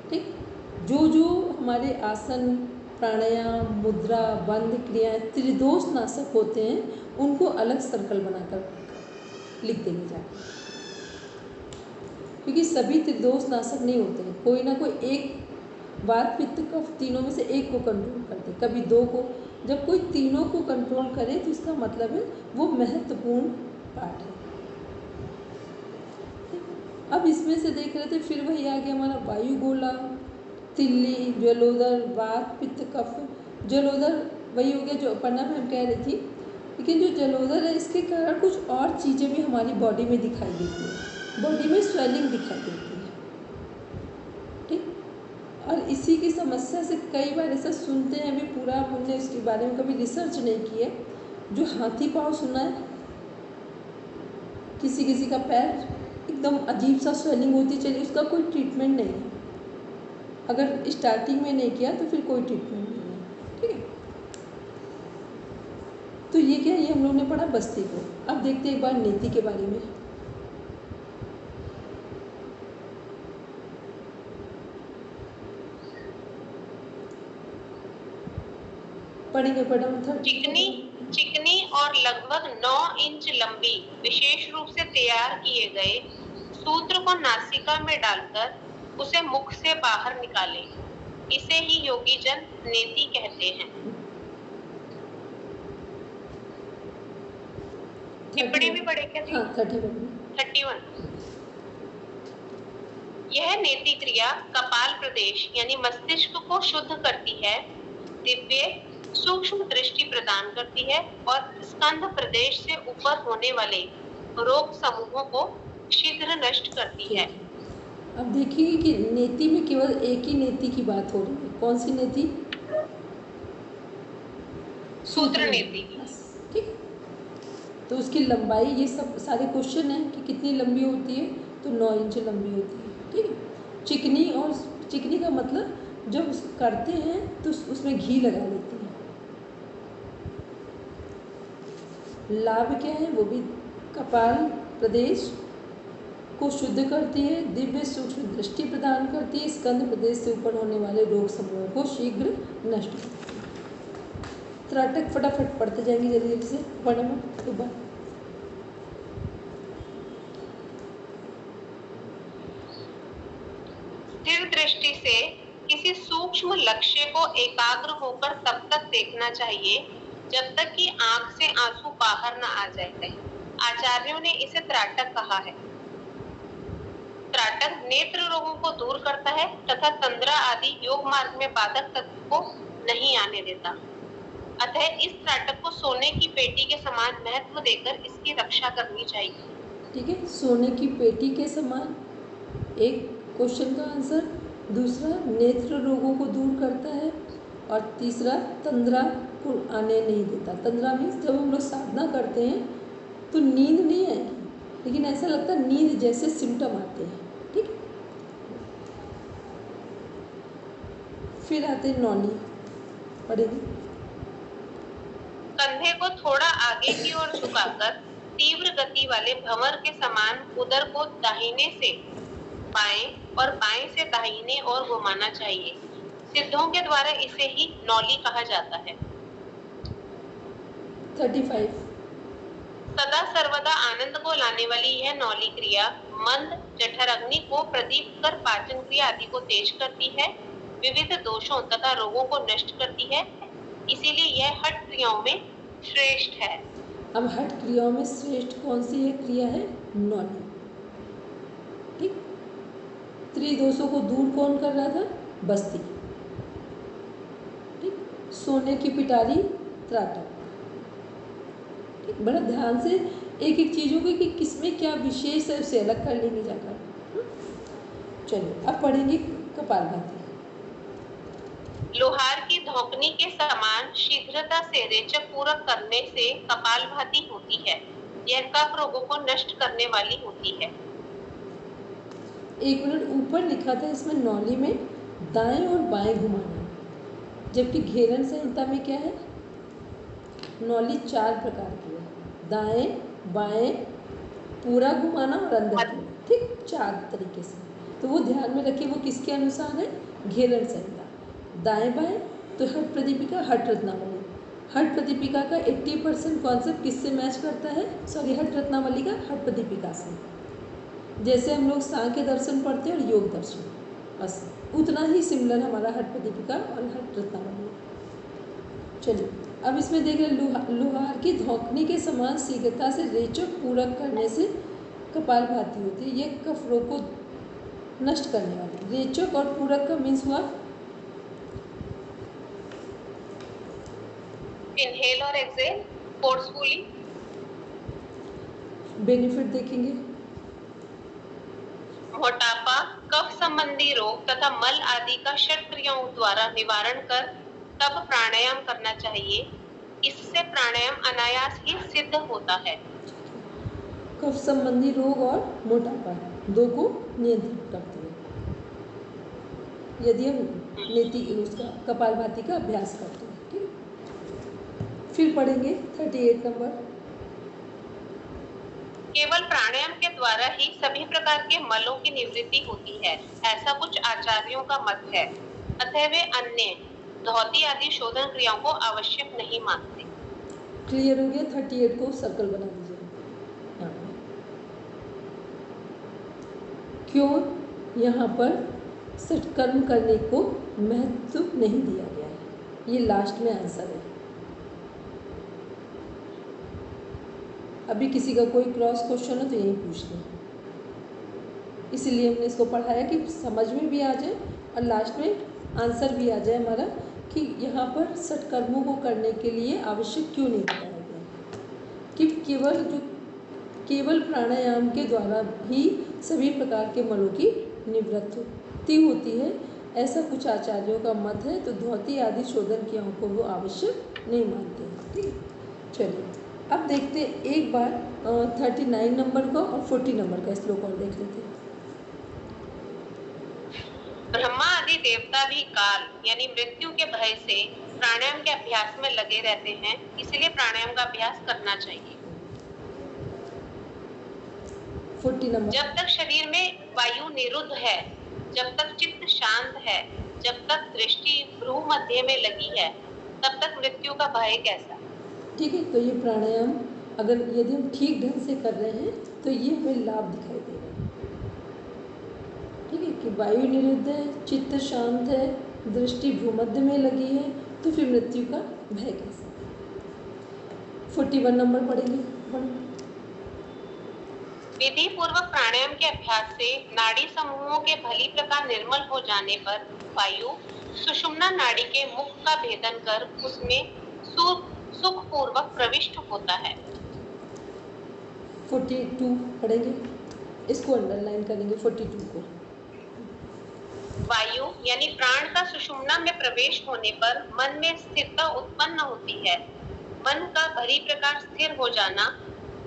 ठीक, जो जो हमारे आसन, प्राणायाम, मुद्रा, बंध क्रियाएं त्रिदोष नाशक होते हैं उनको अलग सर्कल बनाकर लिख देंगे जाकर, क्योंकि सभी त्रिदोष नाशक नहीं होते हैं। कोई ना कोई एक वात पित्त कफ तीनों में से एक को कंट्रोल करते, कभी 2 को। जब कोई तीनों को कंट्रोल करे तो इसका मतलब है वो महत्वपूर्ण पार्ट है। अब इसमें से देख रहे थे, फिर वही आ गया हमारा वायुगोला, तिल्ली, जलोदर, वात पित्त कफ। जलोदर वही हो गया जो अपर्णा मैम कह रही थी लेकिन जो जलोदर है इसके कारण कुछ और चीज़ें भी हमारी बॉडी में दिखाई देती है, बॉडी में स्वेलिंग दिखाई देती है। ठीक, और इसी की समस्या से कई बार ऐसा सुनते हैं, अभी पूरा हमने इसके बारे में कभी रिसर्च नहीं की है। जो हाथी पाँव सुना है, किसी किसी का पैर एकदम अजीब सा स्वेलिंग होती चली, उसका कोई ट्रीटमेंट नहीं है। अगर स्टार्टिंग में नहीं किया तो फिर कोई ट्रीटमेंट नहीं है। ठीक है, तो ये क्या है, ये हम लोग ने पढ़ा बस्ती को। अब देखते हैं एक बार नीति के बारे में। पढ़ेंगे फटाफट। चिकनी और लगभग 9 इंच लंबी विशेष रूप से तैयार किए गए सूत्र को नासिका में डालकर उसे मुख से बाहर निकालें। इसे ही योगी जन नेति कहते हैं। टिप्पणी भी पढ़े क्या थी? हाँ, 31। यह नेति क्रिया कपाल प्रदेश यानी मस्तिष्क को शुद्ध करती है, दिव्य सूक्ष्म दृष्टि प्रदान करती है और स्कंध प्रदेश से ऊपर होने वाले रोग समूहों को शीघ्र नष्ट करती है। अब देखिए कि नेति में केवल एक ही नेति की बात हो रही है। कौन सी नेति? सूत्र नेति। ठीक, तो उसकी लंबाई, ये सब सारे क्वेश्चन हैं कि कितनी लंबी होती है, तो 9 इंच लंबी होती है। ठीक है, चिकनी, और चिकनी का मतलब जब करते हैं तो उसमें घी लगा लेते हैं। लाभ क्या है, वो भी कपाल प्रदेश को शुद्ध करती है, दिव्य सूक्ष्म दृष्टि प्रदान करती है, स्कंद प्रदेश से ऊपर होने वाले रोग समूहों को शीघ्र नष्ट करती है। त्राटक फटाफट पढ़ते जाएंगे जल्दी जल्दी से, फटाफट एक बार। स्थिर दृष्टि से किसी सूक्ष्म लक्ष्य को एकाग्र होकर तब तक देखना चाहिए जब तक कि आंख से आंसू बाहर न आ जाए। आचार्यों ने इसे त्राटक कहा है। त्राटक नेत्र रोगों को दूर करता है तथा तंद्रा आदि योग मार्ग में बाधक तत्व को नहीं आने देता। अतः इस त्राटक को सोने की पेटी के समान महत्व देकर इसकी रक्षा करनी चाहिए। ठीक है, सोने की पेटी के समान एक क्वेश्चन का आंसर। दूसरा, नेत्र रोगों को दूर करता है, और तीसरा, तंद्रा को आने नहीं देता। तंद्रा मीन्स जब हम लोग साधना करते हैं तो नींद नहीं आएगी, लेकिन ऐसा लगता है नींद जैसे सिम्टम आते हैं। ठीक, फिर आते हैं नौनी, पढ़ेगी। कंधे को थोड़ा आगे की ओर झुकाकर तीव्र गति वाले भंवर के समान उदर को दाहिने से बाएं और बाएं से दाहिने ओर घुमाना चाहिए। सिद्धों के द्वारा इसे ही नौली कहा जाता है। 35। सदा सर्वदा आनंद को लाने वाली यह नौली क्रिया मंद जठर अग्नि को प्रदीप कर पाचन क्रिया आदि को तेज करती है, विविध दोषों तथा रोगों को नष्ट करती है। इसीलिए यह हठ क्रियाओं में श्रेष्ठ है। अब हठ क्रियाओं में श्रेष्ठ कौन सी है क्रिया है? नौनी। ठीक, त्रिदोषों को दूर कौन कर रहा था? बस्ती। ठीक, सोने की पिटारी त्राटक। ठीक, बड़ा ध्यान से एक एक चीज़ों की कि किसमें क्या विशेष है उसे अलग कर लेंगे जाकर। चलिए अब पढ़ेंगे कपालभाति। लोहार की धौकनी के समान शीघ्रता से रेचक पूरक करने से कपालभाति होती है। यह कफ रोगों को नष्ट करने वाली होती है। 1 मिनट ऊपर लिखा था इसमें नौली में दाएं और बाएं घुमाना, जबकि घेरन संहिता में क्या है? नौली 4 प्रकार की है, दाएं बाएं पूरा घुमाना और अंदर की। ठीक, 4 तरीके से। तो वो ध्यान में रखिए, वो किसके अनुसार है? घेरन संहिता। दाएं बाएं तो हठ प्रदीपिका, हठ रत्नावली। हठ प्रदीपिका का 80% कॉन्सेप्ट किससे मैच करता है? सॉरी, हठ रत्नावली का हठ प्रदीपिका से। जैसे हम लोग सांख्य दर्शन पढ़ते हैं और योग दर्शन, बस उतना ही सिमिलर हमारा हठ प्रदीपिका और हठ रत्नावली। चलिए अब इसमें देख रहे हैं लोहार की धौकनी के समान शीघ्रता से रेचक पूरक करने से कपालभाति होती है। यह कफ रोग को नष्ट करने वाली। रेचक और पूरक का मीन्स हुआ इनहेल और एक्सेल। फोर्सफुली। बेनिफिट देखेंगे। मोटापा, कफ संबंधी रोग तथा मल आदि का षट क्रियाओं द्वारा निवारण कर तब प्राणायाम करना चाहिए। इससे प्राणायाम अनायास ही सिद्ध होता है। कफ संबंधी रोग और मोटापा दो को नियंत्रित करते हैं यदि हम नेति उसका कपालभाति का अभ्यास करते हैं। ठीक है, फिर पढ़ेंगे 38 नंबर। केवल प्राणायाम के द्वारा ही सभी प्रकार के मलों की निवृत्ति होती है, ऐसा कुछ आचार्यों का मत है। अतः वे अन्य धौती आदि शोधन क्रियाओं को आवश्यक नहीं मानते। क्लियर हो गया। 38 को सर्कल बना दीजिए। क्यों यहाँ पर सत्कर्म करने को महत्व नहीं दिया गया है, ये लास्ट में आंसर है। अभी किसी का कोई क्रॉस क्वेश्चन हो तो यही पूछ लें, इसीलिए हमने इसको पढ़ाया कि समझ में भी आ जाए और लास्ट में आंसर भी आ जाए हमारा कि यहाँ पर सत्कर्मों को करने के लिए आवश्यक क्यों नहीं बताया गया कि केवल प्राणायाम के द्वारा ही सभी प्रकार के मलों की निवृत्ति होती है, ऐसा कुछ आचार्यों का मत है। तो धौती आदि शोधन क्रियाओं को वो आवश्यक नहीं मानते हैं। ठीक है, चलिए अब देखते हैं एक बार 39 नंबर का और 40 नंबर का श्लोक और देख लेते हैं। ब्रह्मा आदि देवता भी काल यानी मृत्यु के भय से प्राणायाम के अभ्यास में लगे रहते हैं, इसलिए प्राणायाम का अभ्यास करना चाहिए। 40 नंबर। जब तक शरीर में वायु निरुद्ध है, जब तक चित्त शांत है, जब तक दृष्टि भ्रू मध्य में लगी है, तब तक मृत्यु का भय कैसा। ठीक है, तो ये प्राणायाम अगर यदि हम ठीक ढंग से कर रहे हैं तो ये हमें लाभ दिखाई दे रहा है। ठीक है, कि वायु निरुद्ध है, चित्त शांत है, दृष्टि भूमध्य में लगी है, तो फिर मृत्यु का भय कैसा। 41 नंबर पढ़ेंगे। विधि पूर्वक प्राणायाम के अभ्यास से नाड़ी समूहों के भली प्रकार निर्मल हो जाने पर वायु सुषुम्ना नाड़ी के मुख का भेदन कर उसमें सुख पूर्वक प्रविष्ट होता है। 42 पढ़ेंगे, इसको अंडरलाइन करेंगे 42 को। वायु यानी प्राण का सुषुम्ना में प्रवेश होने पर मन में स्थिरता उत्पन्न होती है। मन का भली प्रकार स्थिर हो जाना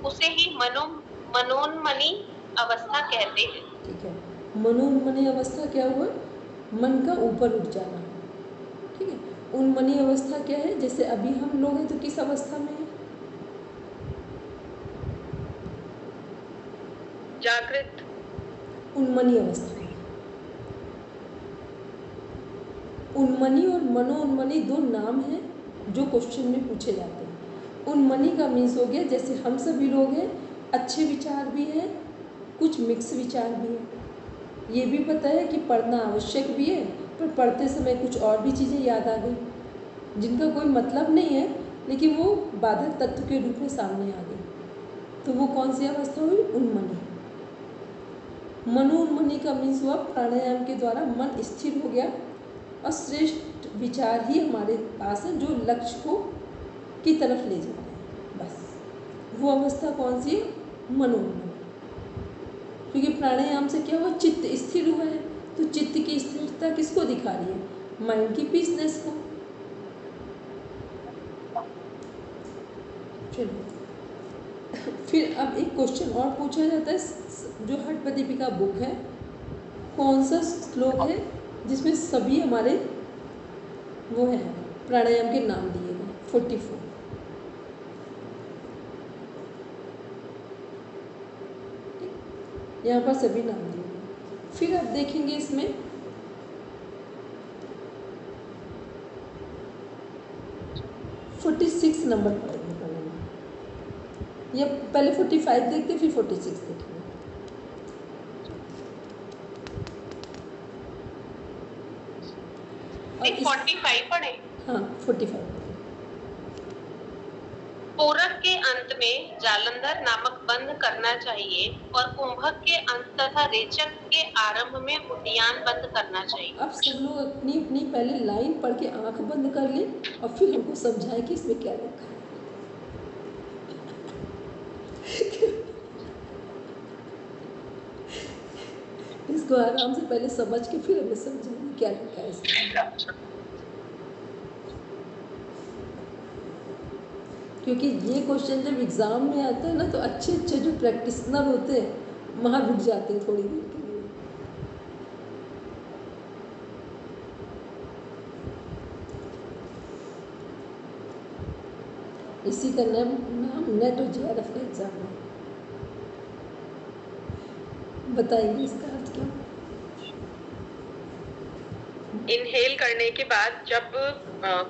उसे ही मनोन्मनी अवस्था कहते हैं। ठीक है, मनोन्मनी अवस्था क्या हुआ? मन का ऊपर उठ जाना। ठीक है, उन्मनी अवस्था क्या है? जैसे अभी हम लोग हैं तो किस अवस्था में है? जागृत। उन्मनी अवस्था में। उन्मनी और मनोन्मनी दो नाम हैं जो क्वेश्चन में पूछे जाते हैं। उन्मनी का मीन्स हो गया जैसे हम सभी लोग हैं, अच्छे विचार भी हैं, कुछ मिक्स विचार भी हैं। ये भी पता है कि पढ़ना आवश्यक भी है, पर पढ़ते समय कुछ और भी चीज़ें याद आ गई जिनका कोई मतलब नहीं है, लेकिन वो बाधक तत्व के रूप में सामने आ गई। तो वो कौन सी अवस्था हुई? उन्मनी। मनोन्मनी का मीन्स हुआ प्राणायाम के द्वारा मन स्थिर हो गया और श्रेष्ठ विचार ही हमारे पास है जो लक्ष्य को की तरफ ले जाते हैं। बस वो अवस्था कौन सी है? मनोन्मनी। क्योंकि प्राणायाम से क्या हुआ? चित्त स्थिर हुआ है, तो चित्त की स्थिरता किसको दिखा रही है? माइंड की पीसनेस को। चलिए फिर अब एक क्वेश्चन और पूछा जाता है, जो हठ दीपिका बुक है, कौन सा श्लोक है जिसमें सभी हमारे वो है प्राणायाम के नाम दिए गए? 44। यहाँ पर सभी नाम दिए गए। फिर आप देखेंगे इसमें (46) नंबर पढ़ेंगे पहले, या पहले 45 देखते फिर 46 देखेंगे। और 45 पढ़े। हाँ 45। पूरक के अंत में जालंधर नामक बंद करना चाहिए और कुंभक के अंत तथा रेचक के आरंभ में उद्यान बंद करना चाहिए। अब सब लोग अपनी अपनी पहले लाइन पढ़ के आंख बंद कर लें और फिर हमको समझाएं कि इसमें क्या लिखा है। इसको आराम से पहले समझ के फिर हमें समझाएंगे क्या लिखा है इसमें, क्योंकि ये क्वेश्चन जब एग्ज़ाम में आते हैं ना तो अच्छे अच्छे जो प्रैक्टिसनर होते हैं वहाँ रुक जाते हैं थोड़ी देर के लिए। इसी का नाम नेट और जेआरएफ का एग्ज़ाम है। बताइए इसका अर्थ क्या? इनहेल करने के बाद जब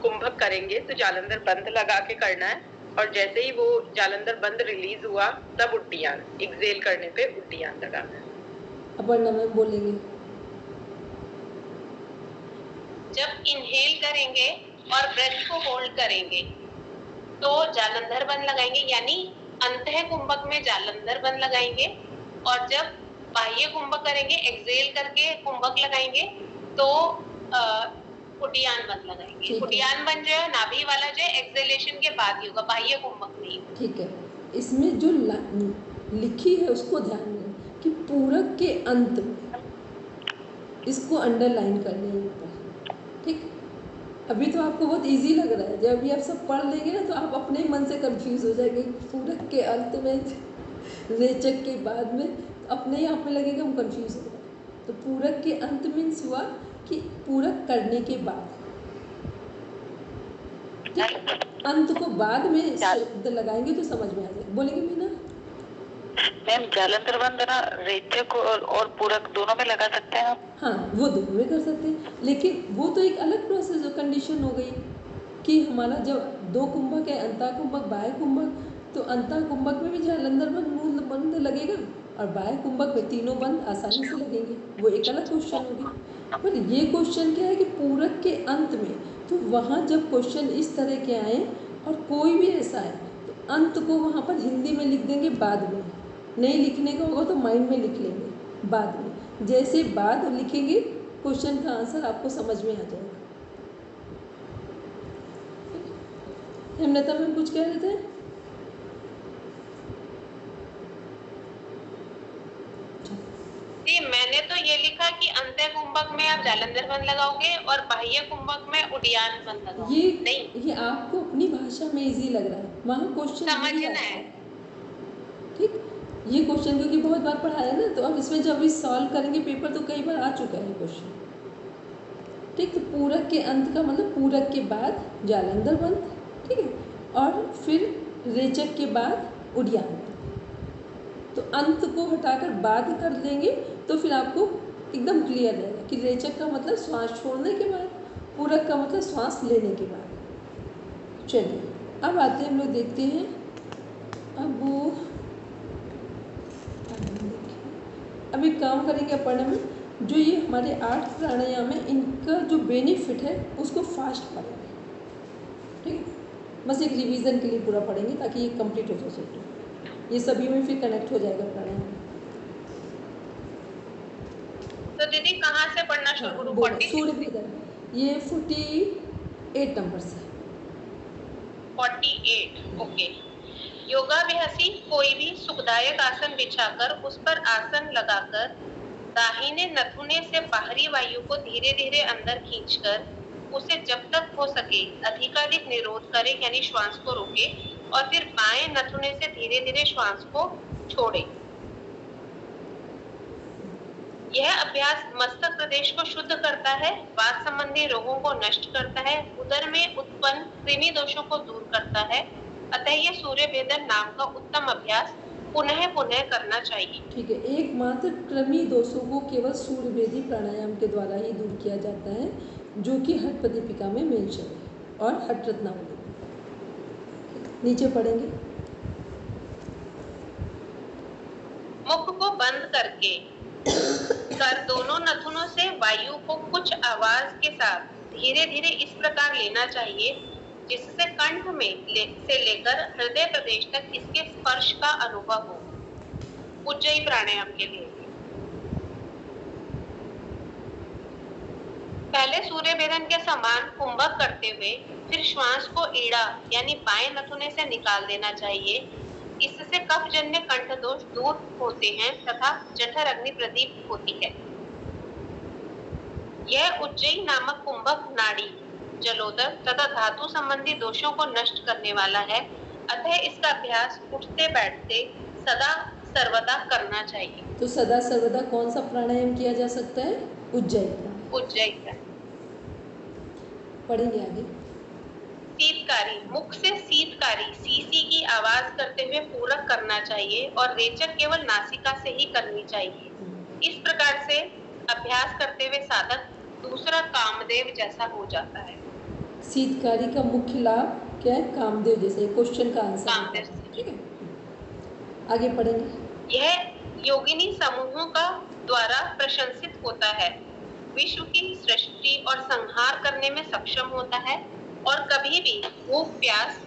कुंभक करेंगे तो जालंधर बंद लगा के करना है, और जैसे ही वो जालंधर बंद रिलीज हुआ तब उड्डीयान, एक्सेल करने पे उड्डीयान लगाना है। अपर्णा मैम बोलेंगे। जब इनहेल करेंगे और ब्रेथ को होल्ड करेंगे तो जालंधर बंद लगाएंगे, यानी अंतः कुंभक में जालंधर बंद लगाएंगे, और जब बाह्य कुंभक करेंगे एक्सेल करके कुंभक लगाएंगे तो उड्डीयान बंद लगाएंगे। उड्डीयान बंद जो है नाभि वाला जो है एक्सेलेशन के बाद ही होगा, बाह्य कुंभक नहीं होगा। ठीक है, इसमें जो लिखी है उसको ध्यान दें कि पूरक के अंत में, इसको अंडरलाइन करने है ऊपर। ठीक, अभी तो आपको बहुत इजी लग रहा है, जब अभी आप सब पढ़ लेंगे ना तो आप अपने मन से कंफ्यूज हो जाएंगे। पूरक के अंत में, रेचक के बाद में, तो अपने आप में लगेगा हम कंफ्यूज हो रहे हैं। तो पूरक के अंत मीन्स हुआ कि पूरक करने के बाद, ठीक, अंत को बाद में शब्द लगाएंगे तो समझ में आ जाएगा। बोलेंगे मीना? मैम जालंधर बंद ना रेचक और पूरक दोनों में लगा सकते हैं आप? हाँ, वो दोनों में कर सकते हैं, लेकिन वो तो एक अलग प्रोसेस कंडीशन हो गई कि हमारा जब दो कुंभक है, अंता कुंभक बाह्य कुंभक, तो अंता कुंभक में भी जालंधर बंद लगेगा और बाह्य कुंभक में तीनों बंद आसानी से लगेंगे, वो एक अलग क्वेश्चन होगी। पर ये क्वेश्चन क्या है कि पूरक के अंत में, तो वहाँ जब क्वेश्चन इस तरह के आए और कोई भी ऐसा है तो अंत को वहाँ पर हिंदी में लिख देंगे, बाद में नहीं लिखने का होगा तो माइंड में लिख लेंगे बाद में। जैसे बाद लिखेंगे क्वेश्चन का आंसर आपको समझ में आ जाएगा। हेमलता मैम कुछ कह रहे थे? जी, मैंने तो ये लिखा कि अंतः कुंभक में आप जालंधर बंद लगाओगे और बाह्य कुंभक में उड्डीयान बंद लगाओगे। ये नहीं, ये आपको अपनी भाषा में इजी लग रहा है, वहाँ क्वेश्चन समझना है। ठीक, ये क्वेश्चन क्योंकि बहुत बार पढ़ाया ना, तो अब इसमें जब भी सॉल्व करेंगे पेपर तो कई बार आ चुका है क्वेश्चन। ठीक, तो पूरक के अंत का मतलब पूरक के बाद जालंधर बंद, ठीक है, और फिर रेचक के बाद उड्डीयान बंद। तो अंत को हटाकर बाद कर देंगे तो फिर आपको एकदम क्लियर रहेगा कि रेचक का मतलब श्वास छोड़ने के बाद, पूरक का मतलब श्वास लेने के बाद। चलिए अब आते हैं, हम लोग देखते हैं अब वो अब एक काम करेंगे अपर्णा में, जो ये हमारे 8 प्राणायाम है इनका जो बेनिफिट है उसको फास्ट पढ़ेंगे। ठीक है, बस एक रिवीजन के लिए पूरा पढ़ेंगे ताकि ये कंप्लीट हो जाए, ये सभी में फिर कनेक्ट हो जाएगा प्राणायाम। तो दीदी कहाँ से पढ़ना शुरू करूँ? 46 सूर्य भेदन, ये 48 नंबर से। 48, ओके। योगाभ्यासी कोई भी सुखदायक आसन बिछाकर उस पर आसन लगाकर दाहिने नथुने से बाहरी वायु को धीरे धीरे अंदर खींचकर उसे जब तक हो सके अधिकाधिक निरोध करे, यानी श्वास को रोके, और फिर बाएं नथुने से धीरे धीरे श्वास को छोड़े। यह अभ्यास मस्तक प्रदेश को शुद्ध करता है, वात संबंधी रोगों को नष्ट करता है, उदर में उत्पन्न कृमि दोषों को दूर करता है। अतः यह सूर्य भेदन नाम का उत्तम अभ्यास पुनः पुनः करना चाहिए। ठीक है, एकमात्र कृमि दोषों को केवल सूर्यभेदी प्राणायाम के द्वारा ही दूर किया जाता है, जो कि हठ प्रदीपिका में मेंशन है और हठ रत्नावली में। नीचे पढ़ेंगे। मुख को बंद करके कर दोनों नथुनों से वायु को कुछ आवाज के साथ धीरे धीरे इस प्रकार लेना चाहिए जिससे कंठ में से लेकर हृदय प्रदेश तक इसके स्पर्श का अनुभव हो। उज्जयी प्राणायाम के लिए पहले सूर्य भेदन के समान कुंभक करते हुए फिर श्वास को ईड़ा यानी बाएं नथुने से निकाल देना चाहिए। इससे कफजन्य कंठ दोष दूर होते हैं तथा जठर अग्नि प्रदीप्त होती है। यह उज्जयी नामक कुंभक नाड़ी, जलोदर तथा धातु संबंधी दोषों को नष्ट करने वाला है। अतः इसका अभ्यास उठते बैठते सदा सर्वदा करना चाहिए। तो सदा सर्वदा कौन सा प्राणायाम किया जा सकता है? उज्जयी प्राणायाम। उज्जयी पढ़ेंगे आगे। शीतकारी, मुख से शीतकारी सीसी की आवाज करते हुए पूरक करना चाहिए और रेचक केवल नासिका से ही करनी चाहिए। इस प्रकार से अभ्यास करते हुए साधक दूसरा कामदेव जैसा हो जाता है। शीतकारी का मुख्य लाभ क्या है? कामदेव जैसे। क्वेश्चन का आंसर कामदेव से। ठीक है, आगे पढ़ेंगे। यह योगिनी समूहों का द्वारा प्रशंसित होता है, विश्व की सृष्टि और संहार करने में सक्षम होता है और कभी भी भूख प्यास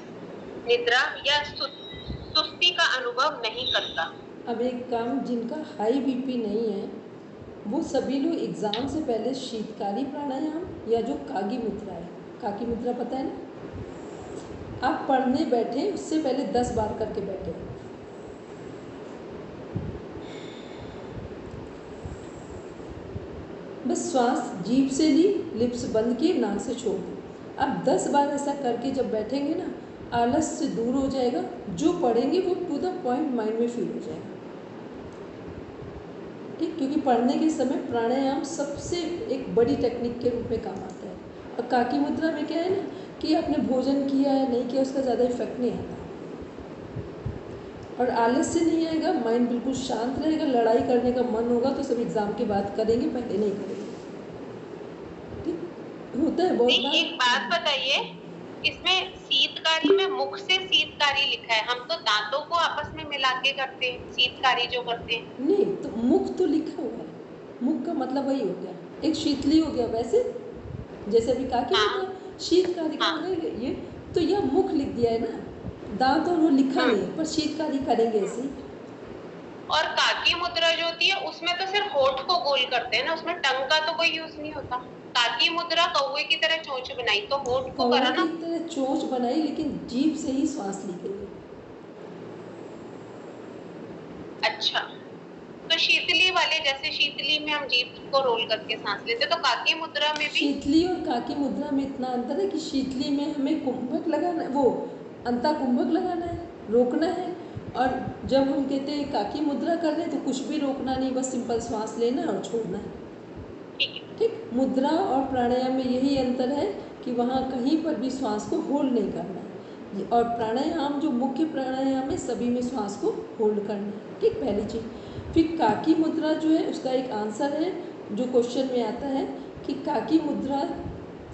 निद्रा या सुस्ती का अनुभव नहीं करता। अब एक काम, जिनका हाई बीपी नहीं है वो सभी लोग एग्जाम से पहले शीतकारी प्राणायाम या जो कागी मुद्रा है, कागी मुद्रा पता है ना, आप पढ़ने बैठे उससे पहले 10 बार करके बैठे। बस श्वास जीभ से ली, लिप्स बंद किए, नाक से छोड़ दी। अब 10 बार ऐसा करके जब बैठेंगे ना, आलस से दूर हो जाएगा, जो पढ़ेंगे वो टू द पॉइंट माइंड में फील हो जाएगा। ठीक, क्योंकि पढ़ने के समय प्राणायाम सबसे एक बड़ी टेक्निक के रूप में काम आता है। और काकी मुद्रा में क्या है ना कि आपने भोजन किया है नहीं किया उसका ज़्यादा इफेक्ट नहीं आता और आलस से नहीं आएगा, माइंड बिल्कुल शांत रहेगा। लड़ाई करने का मन होगा तो सब एग्जाम के बाद करेंगे, पहले नहीं करेंगे। ठीक होता है बहुत बार। एक बात बताइए, इसमें शीतकारी में मुख से शीतकारी लिखा है, हम तो दांतों को आपस में मिला के करते हैं शीतकारी जो करते हैं। नहीं, तो मुख तो लिखा हुआ है, मुख का मतलब वही हो गया, एक शीतली हो गया। वैसे जैसे अभी काकी मुद्रा, शीतकारी का ये तो यह मुख लिख दिया है ना, दांत और वो लिखा नहीं है, पर शीतकारी करेंगे ऐसे। और काकी मुद्रा जो होती है उसमें तो सिर्फ होठ को गोल करते हैं ना, उसमें टंग का तो कोई यूज नहीं होता। काकी मुद्रा कौवे की तरह चोंच बनाई तो होठ को करा ना, की तरह चोंच बनाई लेकिन जीभ से ही श्वास ली गई। अच्छा, तो शीतली वाले जैसे शीतली में हम जीभ को रोल करके सांस लेते, तो काकी मुद्रा में भी शीतली और काकी मुद्रा में इतना अंतर है कि शीतली में हमें कुंभक लगाना है, वो अंता कुंभक लगाना है, रोकना है। और जब हम कहते हैं काकी मुद्रा कर रहे हैं तो कुछ भी रोकना नहीं, बस सिंपल श्वास लेना है और छोड़ना है। ठीक, मुद्रा और प्राणायाम में यही अंतर है कि वहाँ कहीं पर भी श्वास को होल्ड नहीं करना है। और प्राणायाम जो मुख्य प्राणायाम है सभी में श्वास को होल्ड करना है। ठीक, पहली चीज़। फिर काकी मुद्रा जो है उसका एक आंसर है जो क्वेश्चन में आता है कि काकी मुद्रा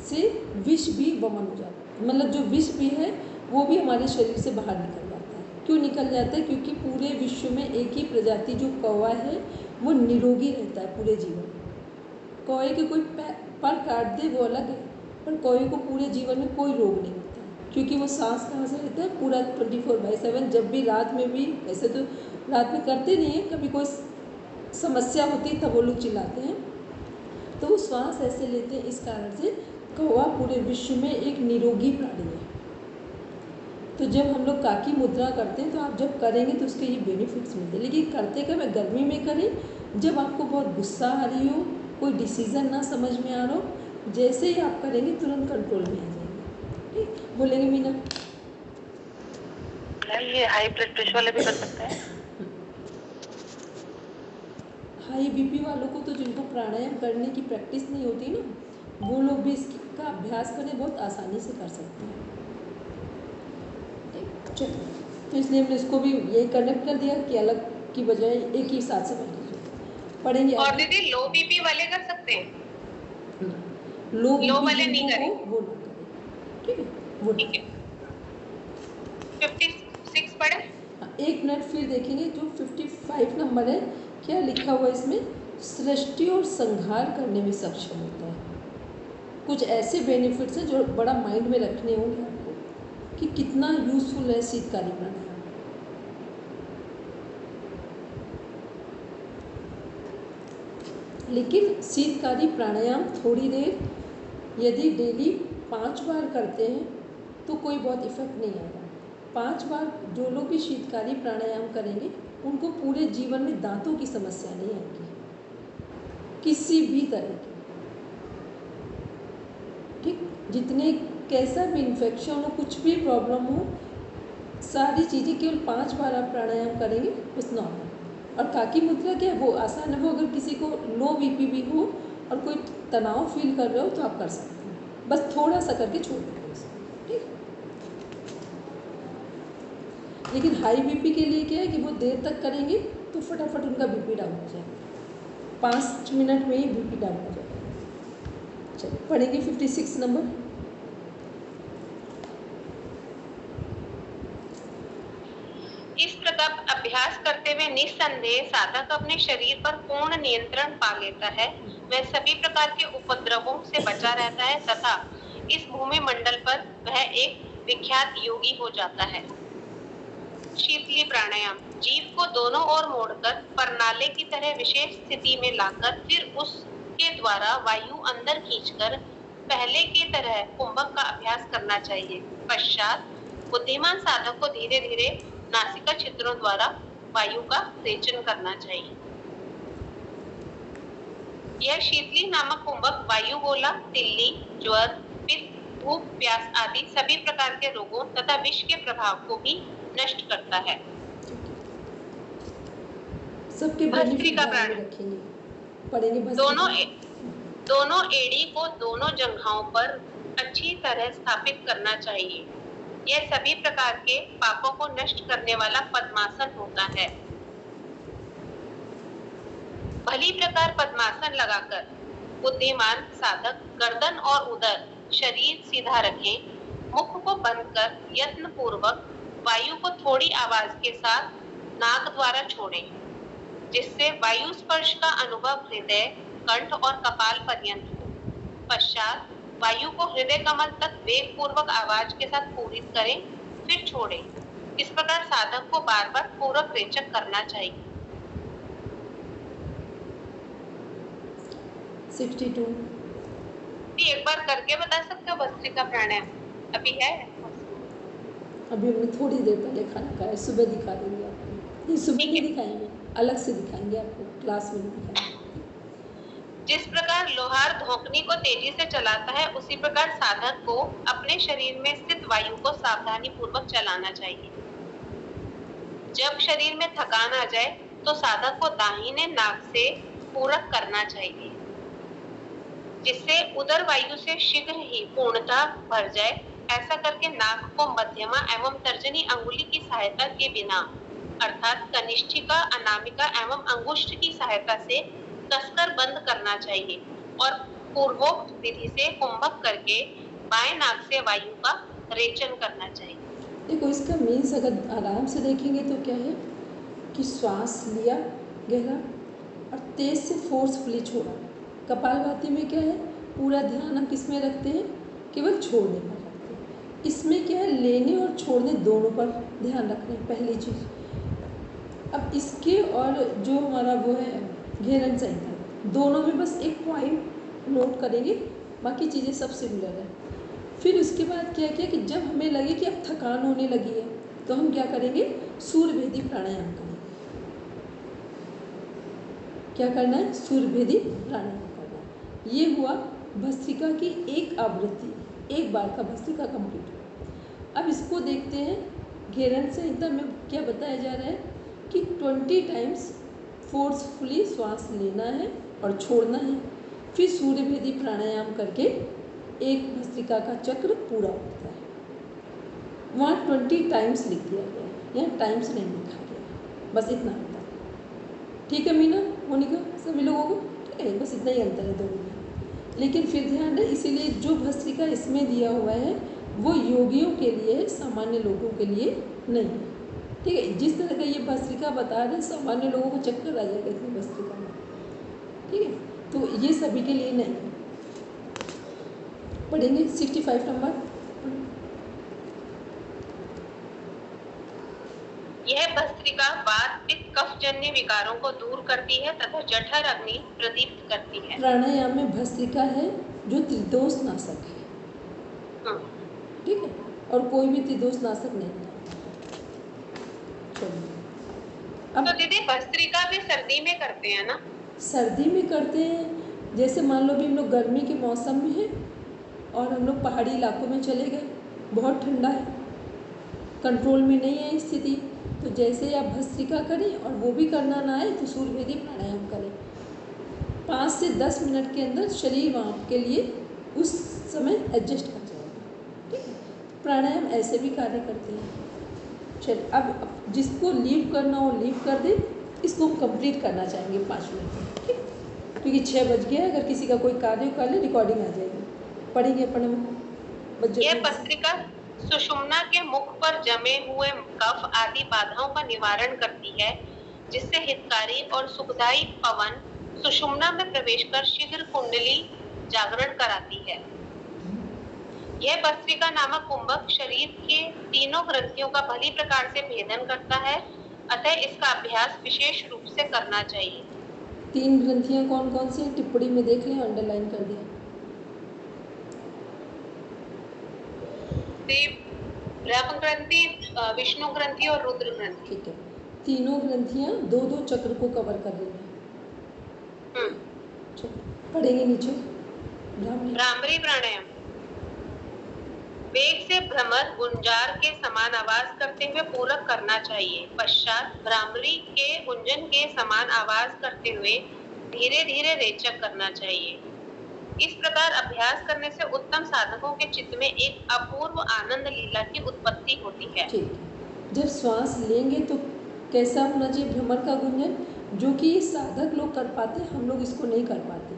से विष भी वमन हो जाता है, मतलब जो विष भी है वो भी हमारे शरीर से बाहर निकल जाता है। क्यों निकल जाता है? क्योंकि पूरे विश्व में एक ही प्रजाति जो कौवा है वो निरोगी रहता है पूरे जीवन। कौवे के कोई पर काट दे वो अलग है, पर कौवे को पूरे जीवन में कोई रोग नहीं होता है, क्योंकि वो सांस कहाँ से लेता है पूरा 24/7। जब भी रात में भी, ऐसे तो रात में करते नहीं है, कभी कोई समस्या होती तब वो लोग चिल्लाते हैं, तो वो श्वास ऐसे लेते हैं। इस कारण से कौवा पूरे विश्व में एक निरोगी प्राणी है। तो जब हम लोग काकी मुद्रा करते हैं तो आप जब करेंगे तो उसके ये बेनिफिट्स मिलते हैं। लेकिन करते कब? गर्मी में करें जब आपको बहुत गुस्सा आ रही हो, कोई डिसीज़न ना समझ में आ रहा हो, जैसे ही आप करेंगे तुरंत कंट्रोल में आ जाएंगे। ठीक, बोलेंगे मीना? मैम ये हाई ब्लड प्रेशर वाले भी कर सकते हैं? हाई बीपी वालों को तो जिनको प्राणायाम करने की प्रैक्टिस नहीं होती ना, वो लोग भी इसका अभ्यास करें, बहुत आसानी से कर सकते हैं। चलो, तो इसलिए हमने इसको भी यही कनेक्ट कर दिया कि अलग की बजाय एक ही साथ समझ लीजिए। पढ़ेंगे और दीदी लो बीपी वाले कर सकते हैं? लो वाले नहीं करें, वो ना करें। ठीक है, वो ठीक है। 56 पढ़े। एक मिनट फिर देखेंगे जो 55 नंबर है, क्या लिखा हुआ है इसमें? सृष्टि और संहार करने में सक्षम होता है। कुछ ऐसे बेनिफिट्स हैं जो बड़ा माइंड में रखने होंगे आपको कि कितना यूजफुल है शीतकारी प्राणायाम। लेकिन शीतकारी प्राणायाम थोड़ी देर यदि डेली 5 बार करते हैं तो कोई बहुत इफेक्ट नहीं आएगा। 5 बार जो लोग भी शीतकारी प्राणायाम करेंगे उनको पूरे जीवन में दांतों की समस्या नहीं आएगी किसी भी तरह की। जितने कैसा भी इन्फेक्शन हो, कुछ भी प्रॉब्लम हो, सारी चीज़ें केवल 5 बार आप प्राणायाम करेंगे बस नॉर्मल। और काकी मुद्रा क्या है, वो आसान है, वो अगर किसी को लो बीपी भी हो और कोई तनाव फील कर रहे हो तो आप कर सकते हैं, बस थोड़ा सा करके छोड़ देंगे उसको, ठीक। लेकिन हाई बीपी के लिए क्या है कि वो देर तक करेंगे तो फटाफट उनका बीपी डाउन हो जाएगा, 5 मिनट में ही बीपी डाउन हो जाएगा। चलिए पढ़ेंगे 56 नंबर। इस प्रकार अभ्यास करते हुए निस्संदेह साधक अपने शरीर पर पूर्ण नियंत्रण पा लेता है। वह सभी प्रकार के उपद्रवों से बचा रहता है तथा इस भूमि मंडल पर वह एक विख्यात योगी हो जाता है। शीतली प्राणायाम जीव को दोनों ओर मोड़कर परनाले की तरह विशेष स्थिति में लाकर फिर उसके द्वारा वायु अंदर खींचकर पहले की तरह कुंभक का अभ्यास करना चाहिए। पश्चात बुद्धिमान साधक को धीरे धीरे नासिका छिद्रों द्वारा वायु का सेचन करना चाहिए। यह शीतली नामक कुंभक वायु गोला, तिल्ली, ज्वर, पित्त, भूख, प्यास आदि सभी प्रकार के रोगों तथा विष के प्रभाव को भी नष्ट करता है। सबके भस्त्रिका ध्यान में रखेंगे, पढ़ेंगे दोनों एड़ी को दोनों जंघाओं पर अच्छी तरह स्थापित करना चाहिए। यह सभी प्रकार के पापों को नष्ट करने वाला पद्मासन होता है। भली प्रकार पद्मासन लगाकर बुद्धिमान साधक गर्दन और उदर शरीर सीधा रखें, मुख को बंद कर यत्न पूर्वक वायु को थोड़ी आवाज के साथ नाक द्वारा छोड़ें, जिससे वायु स्पर्श का अनुभव हृदय, कंठ और कपाल पर्यंत हो। पश्चात वायु को हृदय कमल तक वेग पूर्वक आवाज के साथ पूरित करें, फिर छोड़ें। इस प्रकार साधक को बार बार पूरक रेचक करना चाहिए। 62 एक बार करके बता सकते हो भस्त्रिका प्राणायाम? अभी है? अभी हमने थोड़ी देर पहले खाना खाया, सुबह दिखा देंगे आपको। नहीं, सुबह नहीं दिखाएंगे, अलग से दिखाएंगे आपको, क्लास में नहीं दिखाएंगे। जिस प्रकार लोहार धोकनी को तेजी से चलाता है, उसी प्रकार साधक को अपने शरीर में स्थित वायु को सावधानी पूर्वक चलाना चाहिए। जब शरीर में थकान आ जाए तो साधक को दाहिने नाक से पूरक करना चाहिए, जिससे उदर वायु से शीघ्र ही पूर्णतः भर जाए। ऐसा करके नाक को मध्यमा एवं तर्जनी अंगुली की सहायता के बिना अर्थात कनिष्ठिका, अनामिका एवं अंगुष्ठ की सहायता से कसकर बंद करना चाहिए और पूर्वोक्त विधि से कुंभक करके बाएं नाक से वायु का रेचन करना चाहिए। देखो इसका मीन्स अगर आराम से देखेंगे तो क्या है कि श्वास लिया गहरा और तेज से फोर्सफुली छोड़ा। कपालभाति में क्या है, पूरा ध्यान हम किस में रखते हैं, केवल छोड़ने पर रखते हैं। इसमें क्या है, लेने और छोड़ने दोनों पर ध्यान रखना है, पहली चीज़। अब इसके और जो हमारा वो है घेरन संहिता, दोनों में बस एक पॉइंट नोट करेंगे, बाकी चीज़ें सब सिमिलर है। फिर उसके बाद क्या किया कि जब हमें लगे कि अब थकान होने लगी है तो हम क्या करेंगे, सूर्यभेदी प्राणायाम करेंगे। क्या करना है, सूर्यभेदी प्राणायाम करना है। ये हुआ भस्त्रिका की एक आवृत्ति, एक बार का भस्त्रिका कंप्लीट हुआ। अब इसको देखते हैं, घेरन संहिता में क्या बताया जा रहा है कि 20 टाइम्स फोर्सफुली श्वास लेना है और छोड़ना है। फिर सूर्यभेदी प्राणायाम करके एक भस्त्रिका का चक्र पूरा होता है। वहाँ 20 टाइम्स लिख दिया गया है, यहाँ टाइम्स नहीं लिखा गया, बस इतना होता है। ठीक है मीना, मोनिका, सभी लोगों को ठीक है, बस इतना ही अंतर है दोनों में। लेकिन फिर ध्यान है, इसीलिए जो भस्त्रिका इसमें दिया हुआ है वो योगियों के लिए है, सामान्य लोगों के लिए नहीं है। ठीक है, जिस तरह का ये भस्त्रिका बता रहे हैं सामान्य लोगों को चक्कर आ जाएगा इतनी भस्त्रिका में। ठीक है, तो ये सभी के लिए नहीं है। पढ़ेंगे 65 नंबर। यह भस्त्रिका वात, पित्त, कफजन्य विकारों को दूर करती है तथा जठर अग्नि प्रदीप्त करती है। प्राणायाम में भस्त्रिका है जो त्रिदोष नाशक है। ठीक है, और कोई भी त्रिदोष नाशक नहीं है। अब तो दीदी भस्त्रिका भी सर्दी में करते हैं ना? सर्दी में करते हैं, जैसे मान लो भी हम लोग गर्मी के मौसम में है और हम लोग पहाड़ी इलाकों में चले गए, बहुत ठंडा है, कंट्रोल में नहीं है स्थिति, तो जैसे ही आप भस्त्रिका करें और वो भी करना ना आए तो सूर्यभेदी प्राणायाम करें। 5 से 10 मिनट के अंदर शरीर वहाँ के लिए उस समय एडजस्ट कर जाएगा। ठीक है, प्राणायाम ऐसे भी कार्य करते हैं। चलिए अब जिसको लीव करना हो लीव कर दे, इसको कंप्लीट करना चाहेंगे 5 मिनट में। ठीक, क्योंकि 6 बज गया, अगर किसी का कोई कार्य कर ले रिकॉर्डिंग आ जाएगी, पढ़ेंगे अपन यह पत्रिका सुषुम्ना के मुख पर जमे हुए कफ आदि बाधाओं का निवारण करती है, जिससे हितकारी और सुखदायी पवन सुषुम्ना में प्रवेश कर शीघ्र कुंडली जागरण कराती है। यह पत्रिका नामक कुंभक शरीर के तीनों ग्रंथियों का भली प्रकार से भेदन करता है, अतः इसका अभ्यास विशेष रूप से करना चाहिए। 3 ग्रंथियां कौन कौन सी हैं? टिप्पणी में देख लें, अंडरलाइन कर दिया। ब्रह्म ग्रंथि, विष्णु ग्रंथि और रुद्र ग्रंथि। ठीक है, तीनों ग्रंथियां 2-2 चक्र को कवर कर रही हैं। पढ़ेंगे नीचे भ्रामरी प्राणायाम। वेग से भ्रमर गुंजार के समान आवाज करते हुए पूरक करना चाहिए। पश्चात भ्रामरी के गुंजन के समान आवाज करते हुए धीरे धीरे रेचक करना चाहिए। इस प्रकार अभ्यास करने से उत्तम साधकों के चित्त में एक अपूर्व आनंद लीला की उत्पत्ति होती है। ठीक, जब श्वास लेंगे तो कैसा होना चाहिए भ्रमर का गुंजन, जो कि साधक लोग कर पाते हैं, हम लोग इसको नहीं कर पाते।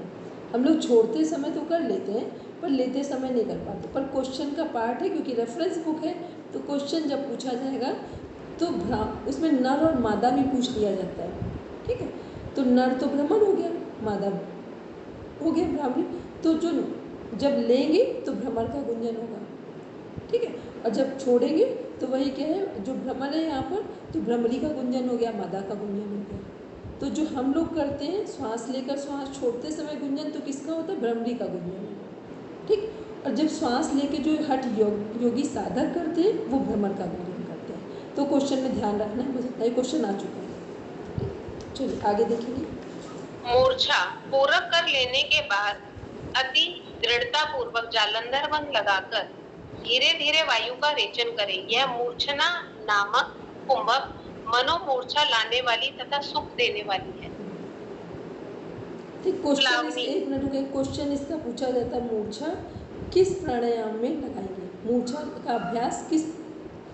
हम लोग छोड़ते समय तो कर लेते हैं, पर लेते समय नहीं कर पाते। पर क्वेश्चन का पार्ट है, क्योंकि रेफरेंस बुक है, तो क्वेश्चन जब पूछा जाएगा तो उसमें नर और मादा भी पूछ लिया जाता है। ठीक है, तो नर तो भ्रमर हो गया, मादा हो गया भ्रामरी, तो जो जब लेंगे तो भ्रमर का गुंजन होगा। ठीक है, और जब छोड़ेंगे तो वही क्या है, जो भ्रमर है यहाँ पर, तो भ्रमरी का गुंजन हो गया, मादा का गुंजन हो गया। तो जो हम लोग करते हैं श्वास लेकर श्वास छोड़ते समय गुंजन, तो किसका होता है? भ्रमरी का गुंजन होगा। ठीक, और जब श्वास लेके जो हठ योगी साधक करते हैं वो भ्रमर का गुंजन करते हैं। तो क्वेश्चन में ध्यान रखना है, मुझे नए क्वेश्चन आ चुका है। चलिए आगे देखेंगे। मूर्छा पूरक कर लेने के बाद अति दृढ़ता पूर्वक जालंधर बंध लगाकर धीरे धीरे वायु का रेचन करें। यह मूर्छना नामक कुंभक मनोमूर्छा लाने वाली तथा सुख देने वाली है। ठीक, क्वेश्चन एक मिनट रुके, क्वेश्चन इसका पूछा जाता है, मूर्छा किस प्राणायाम में लगाएंगे? मूर्छा का अभ्यास किस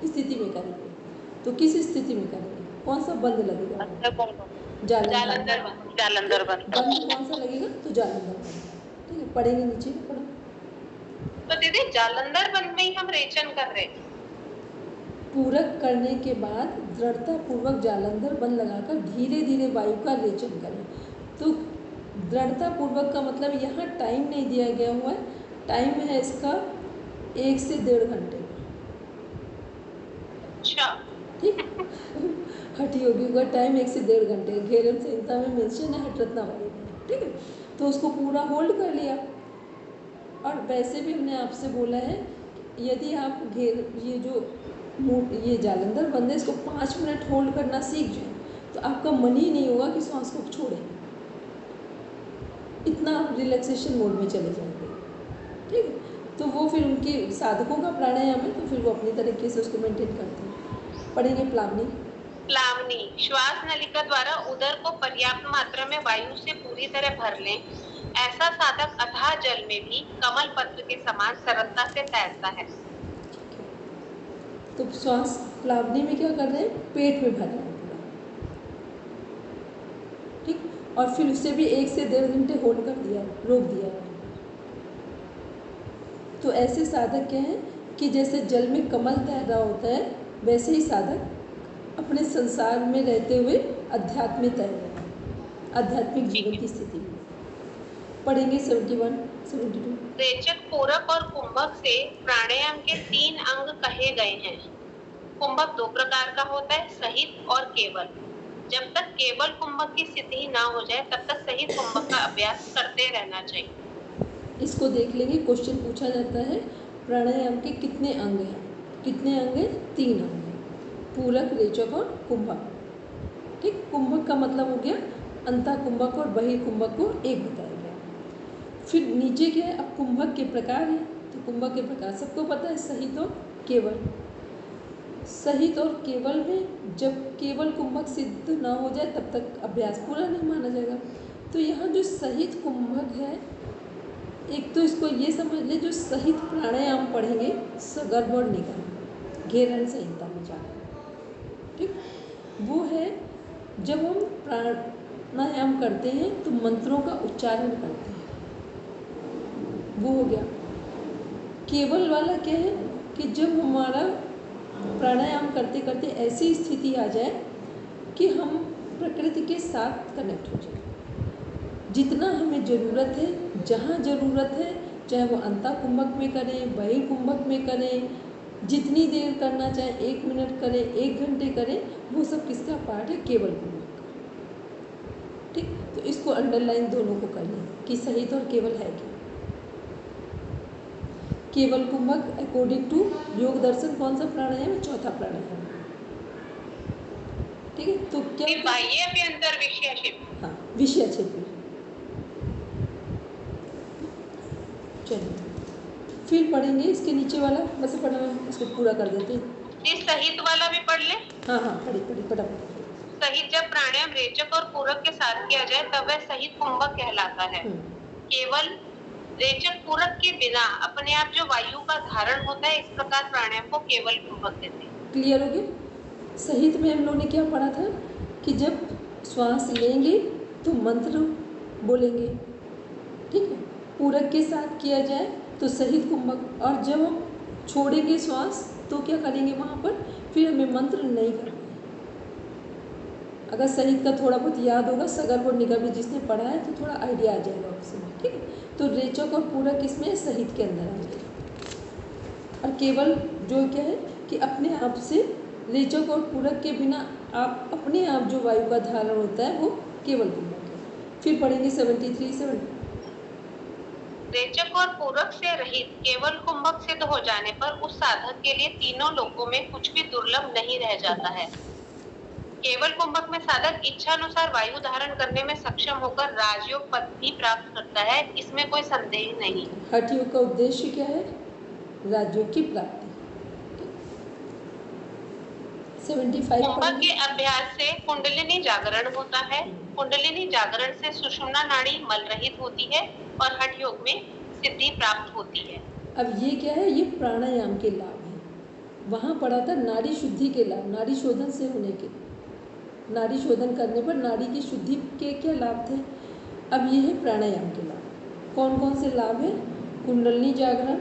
स्थिति में करेंगे? तो किस स्थिति में करेंगे? कौन सा बंद लगेगा? जालंधर बंद कौन सा लगेगा? तो जालंधर बंद। ठीक है, पढ़ेंगे नीचे पढ़ो। तो दीदी जालंधर बंद में ही हम रेचन कर रहे हैं। पूरक करने के बाद दृढ़ता पूर्वक जालंधर बंद लगाकर धीरे धीरे वायु का रेचन करें। तो दृढ़ता पूर्वक का मतलब यहाँ टाइम नहीं दिया गया हुआ है, टाइम है इसका 1 से 1.5 घंटे। अच्छा, ठीक, हठ योगियों का टाइम 1 से 1.5 घंटे, घेरन संहिता में मेंशन है, हठ रत्नावली में। ठीक है, तो उसको पूरा होल्ड कर लिया। और वैसे भी हमने आपसे बोला है यदि आप ये जालंधर बंद है, इसको 5 मिनट होल्ड करना सीख जाए तो आपका मन ही नहीं होगा कि सांस को छोड़ें, इतना रिलैक्सेशन मोड में चले जाएंगे। ठीक है, तो वो फिर उनके साधकों का प्राणायाम है, तो फिर वो अपनी तरीके से उसको मेंटेन करते हैं। पढ़ेंगे प्लावनी। प्लावनी श्वास नलिका द्वारा उदर को पर्याप्त मात्रा में वायु से पूरी तरह भर लें। ऐसा साधक अथाह जल में भी कमल पत्र के समान सरलता से तैरता है। तो श्वास प्लावनी में क्या कर रहे हैं? पेट में भर रहे हैं पूरा। ठीक, और फिर उससे भी 1 से 1.5 घंटे होल्ड कर दिया, रोक दिया। तो ऐसे साधक क्या हैं कि जैसे जल में कमल तैर रहा होता है, वैसे ही साधक अपने संसार में रहते हुए अध्यात्म में तैर रहे हैं, आध्यात्मिक जीवन की स्थिति में। पढ़ेंगे 71, 72। रेचक, पूरक और कुंभक से प्राणायाम के 3 अंग कहे गए हैं। कुंभक 2 प्रकार का होता है, सहित और केवल। जब तक केवल कुंभक की स्थिति ना हो जाए तब तक सहित कुंभक का अभ्यास करते रहना चाहिए। इसको देख लेंगे, क्वेश्चन पूछा जाता है प्राणायाम के कितने अंग हैं? कितने अंग हैं? 3 अंग हैं, पूरक, रेचक और कुंभक। ठीक, कुंभक का मतलब हो गया अंतः कुंभक और बहिर्कुंभक को एक बताया गया। फिर नीचे क्या है? अब कुंभक के प्रकार हैं, तो कुंभक के प्रकार सबको पता है, सहित और केवल। सहित और केवल में जब केवल कुंभक सिद्ध ना हो जाए तब तक अभ्यास पूरा नहीं माना जाएगा। तो यहाँ जो सहित कुंभक है, एक तो इसको ये समझ ले, जो सहित प्राणायाम पढ़ेंगे सगर्भ और निगम घेरन संहिता में जाकर, ठीक, वो है जब हम प्राणायाम करते हैं तो मंत्रों का उच्चारण करते हैं, वो हो गया। केवल वाला क्या है कि जब हमारा प्राणायाम करते करते ऐसी स्थिति आ जाए कि हम प्रकृति के साथ कनेक्ट हो जाए, जितना हमें ज़रूरत है, जहाँ ज़रूरत है, चाहे वो अंता कुंभक में करें, बहिर् कुंभक में करें, जितनी देर करना चाहे, 1 मिनट करें, 1 घंटे करें, वो सब किसका पार्ट है? केवल कुंभक का। ठीक, तो इसको अंडरलाइन दोनों को कर लें कि सहित और केवल है क्या। केवल कुंभक अकॉर्डिंग टू योग दर्शन कौन सा प्राणायाम है? चौथा प्राणायाम। ठीक है, तो क्या बाह्य अभ्यंतर विषय क्षेत्र। हाँ, विषय क्षेत्र। चलिए फिर पढ़ेंगे इसके नीचे वाला, बस पढ़ा इसको पूरा कर देते हैं। ये सहित वाला भी पढ़ ले। हाँ हाँ, पढ़ी फटाफट। सहित जब प्राणायाम रेचक और पूरक के साथ किया जाए तब वह सहित कुंभक कहलाता है। केवल रेचक पूरक के बिना अपने आप जो वायु का धारण होता है, इस प्रकार प्राणायाम को केवल कुंभक कहते हैं। क्लियर हो गया? सहित में हम लोगों ने क्या पढ़ा था कि जब श्वास लेंगे तो मंत्र बोलेंगे, ठीक है, पूरक के साथ किया जाए तो सहित कुंभक, और जब हम छोड़ेंगे श्वास तो क्या करेंगे वहाँ पर? फिर हमें मंत्र नहीं करना है। अगर सहित का थोड़ा बहुत याद होगा, सगर्भ और निगम में जिसने पढ़ा है तो थोड़ा आइडिया आ जाएगा उसमें, ठीक है। तो रेचक और पूरक इसमें सहित के अंदर आ जाएगा। और केवल जो क्या है कि अपने आप से रेचक और पूरक के बिना आप अपने आप जो वायु का धारण होता है वो केवल कुंभक है। फिर पढ़ेंगे 73-7। रेचक और पूरक से रहित केवल कुंभक सिद्ध हो जाने पर उस साधक के लिए तीनों लोकों में कुछ भी दुर्लभ नहीं रह जाता है। केवल कुंभक में साधक इच्छा अनुसार वायु धारण करने में सक्षम होकर राजयोग पद भी प्राप्त करता है, इसमें कोई संदेह नहीं। हठ योग का उद्देश्य क्या है? राजयोग की प्राप्ति। 75 कुंभक के अभ्यास से कुंडलिनी जागरण होता है। कुंडलिनी जागरण से सुषुम्ना नाड़ी मल रहित होती है और हठ योग में सिद्धि प्राप्त होती है। अब ये क्या है? ये प्राणायाम के लाभ हैं। वहाँ पढ़ा था नाड़ी शुद्धि के लाभ, नाड़ी शोधन से होने के, नाड़ी शोधन करने पर नाड़ी की शुद्धि के क्या लाभ थे। अब ये है प्राणायाम के लाभ। कौन कौन से लाभ हैं? कुंडलिनी जागरण,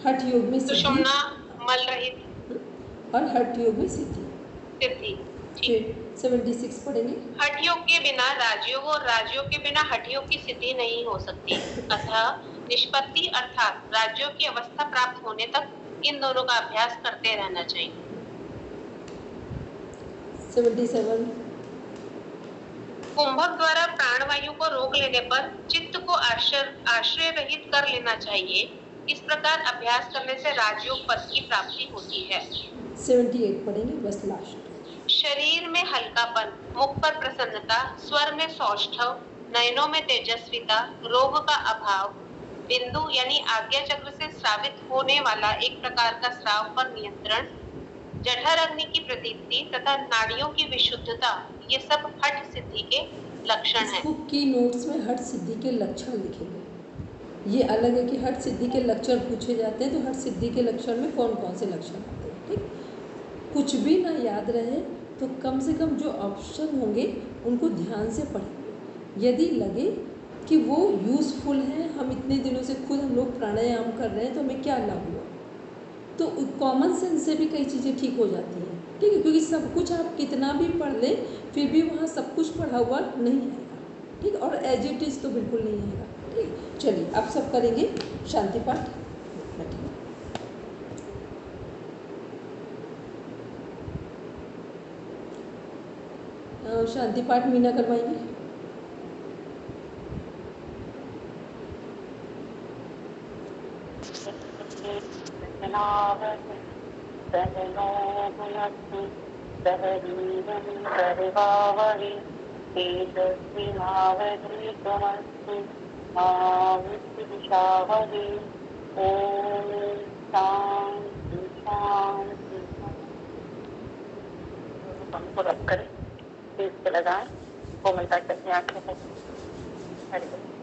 हठ योग में सिद्धि, सुषुम्ना मल रहित और हठ योग में सिद्धि। सिद्धि। फिर 76 पढ़ेंगे। हठ योग के बिना राजयोग और राजयोग के बिना हठ योग की सिद्धि नहीं हो सकती। अतः निष्पत्ति अर्थात राजयोग की अवस्था प्राप्त होने तक इन दोनों का अभ्यास करते रहना चाहिए। 77। कुंभक द्वारा प्राणवायु को रोक लेने पर चित्त को आश्रय रहित कर लेना चाहिए। इस प्रकार अभ्यास करने से राजयोग पद की प्राप्ति होती है। 78 पढ़ेंगे, बस लास्ट। शरीर में हल्कापन, मुख पर प्रसन्नता, स्वर में सौष्ठव, नयनों में तेजस्विता, रोग का अभाव, बिंदु यानी आज्ञा चक्र से स्रावित होने वाला एक प्रकार का स्राव पर नियंत्रण, जठर अग्नि की प्रतीति तथा नाड़ियों की विशुद्धता, ये सब हठ सिद्धि के लक्षण हैं। इसको की नोट्स में हठ सिद्धि के लक्षण लिखे गए। ये अलग है कि हठ सिद्धि के लक्षण पूछे जाते हैं, तो हठ सिद्धि के लक्षण में कौन कौन से लक्षण आते हैं, ठीक। कुछ भी ना याद रहे तो कम से कम जो ऑप्शन होंगे उनको ध्यान से पढ़ेंगे। यदि लगे कि वो यूज़फुल हैं, हम इतने दिनों से खुद हम लोग प्राणायाम कर रहे हैं तो हमें क्या लाभ हुआ, तो कॉमन सेंस से भी कई चीज़ें ठीक हो जाती हैं, ठीक है। क्योंकि सब कुछ आप कितना भी पढ़ लें फिर भी वहाँ सब कुछ पढ़ा हुआ नहीं आएगा, ठीक, और एज इट इज़ तो बिल्कुल नहीं आएगा, ठीक। चलिए अब सब करेंगे शांति पाठ। शांति पाठ मीना करवाएंगे। विशावहे। ओम शांति शांति शांति। पंख को रख कर फेस पे लगाएं, कोमलता से अपनी आंखें बंद करें।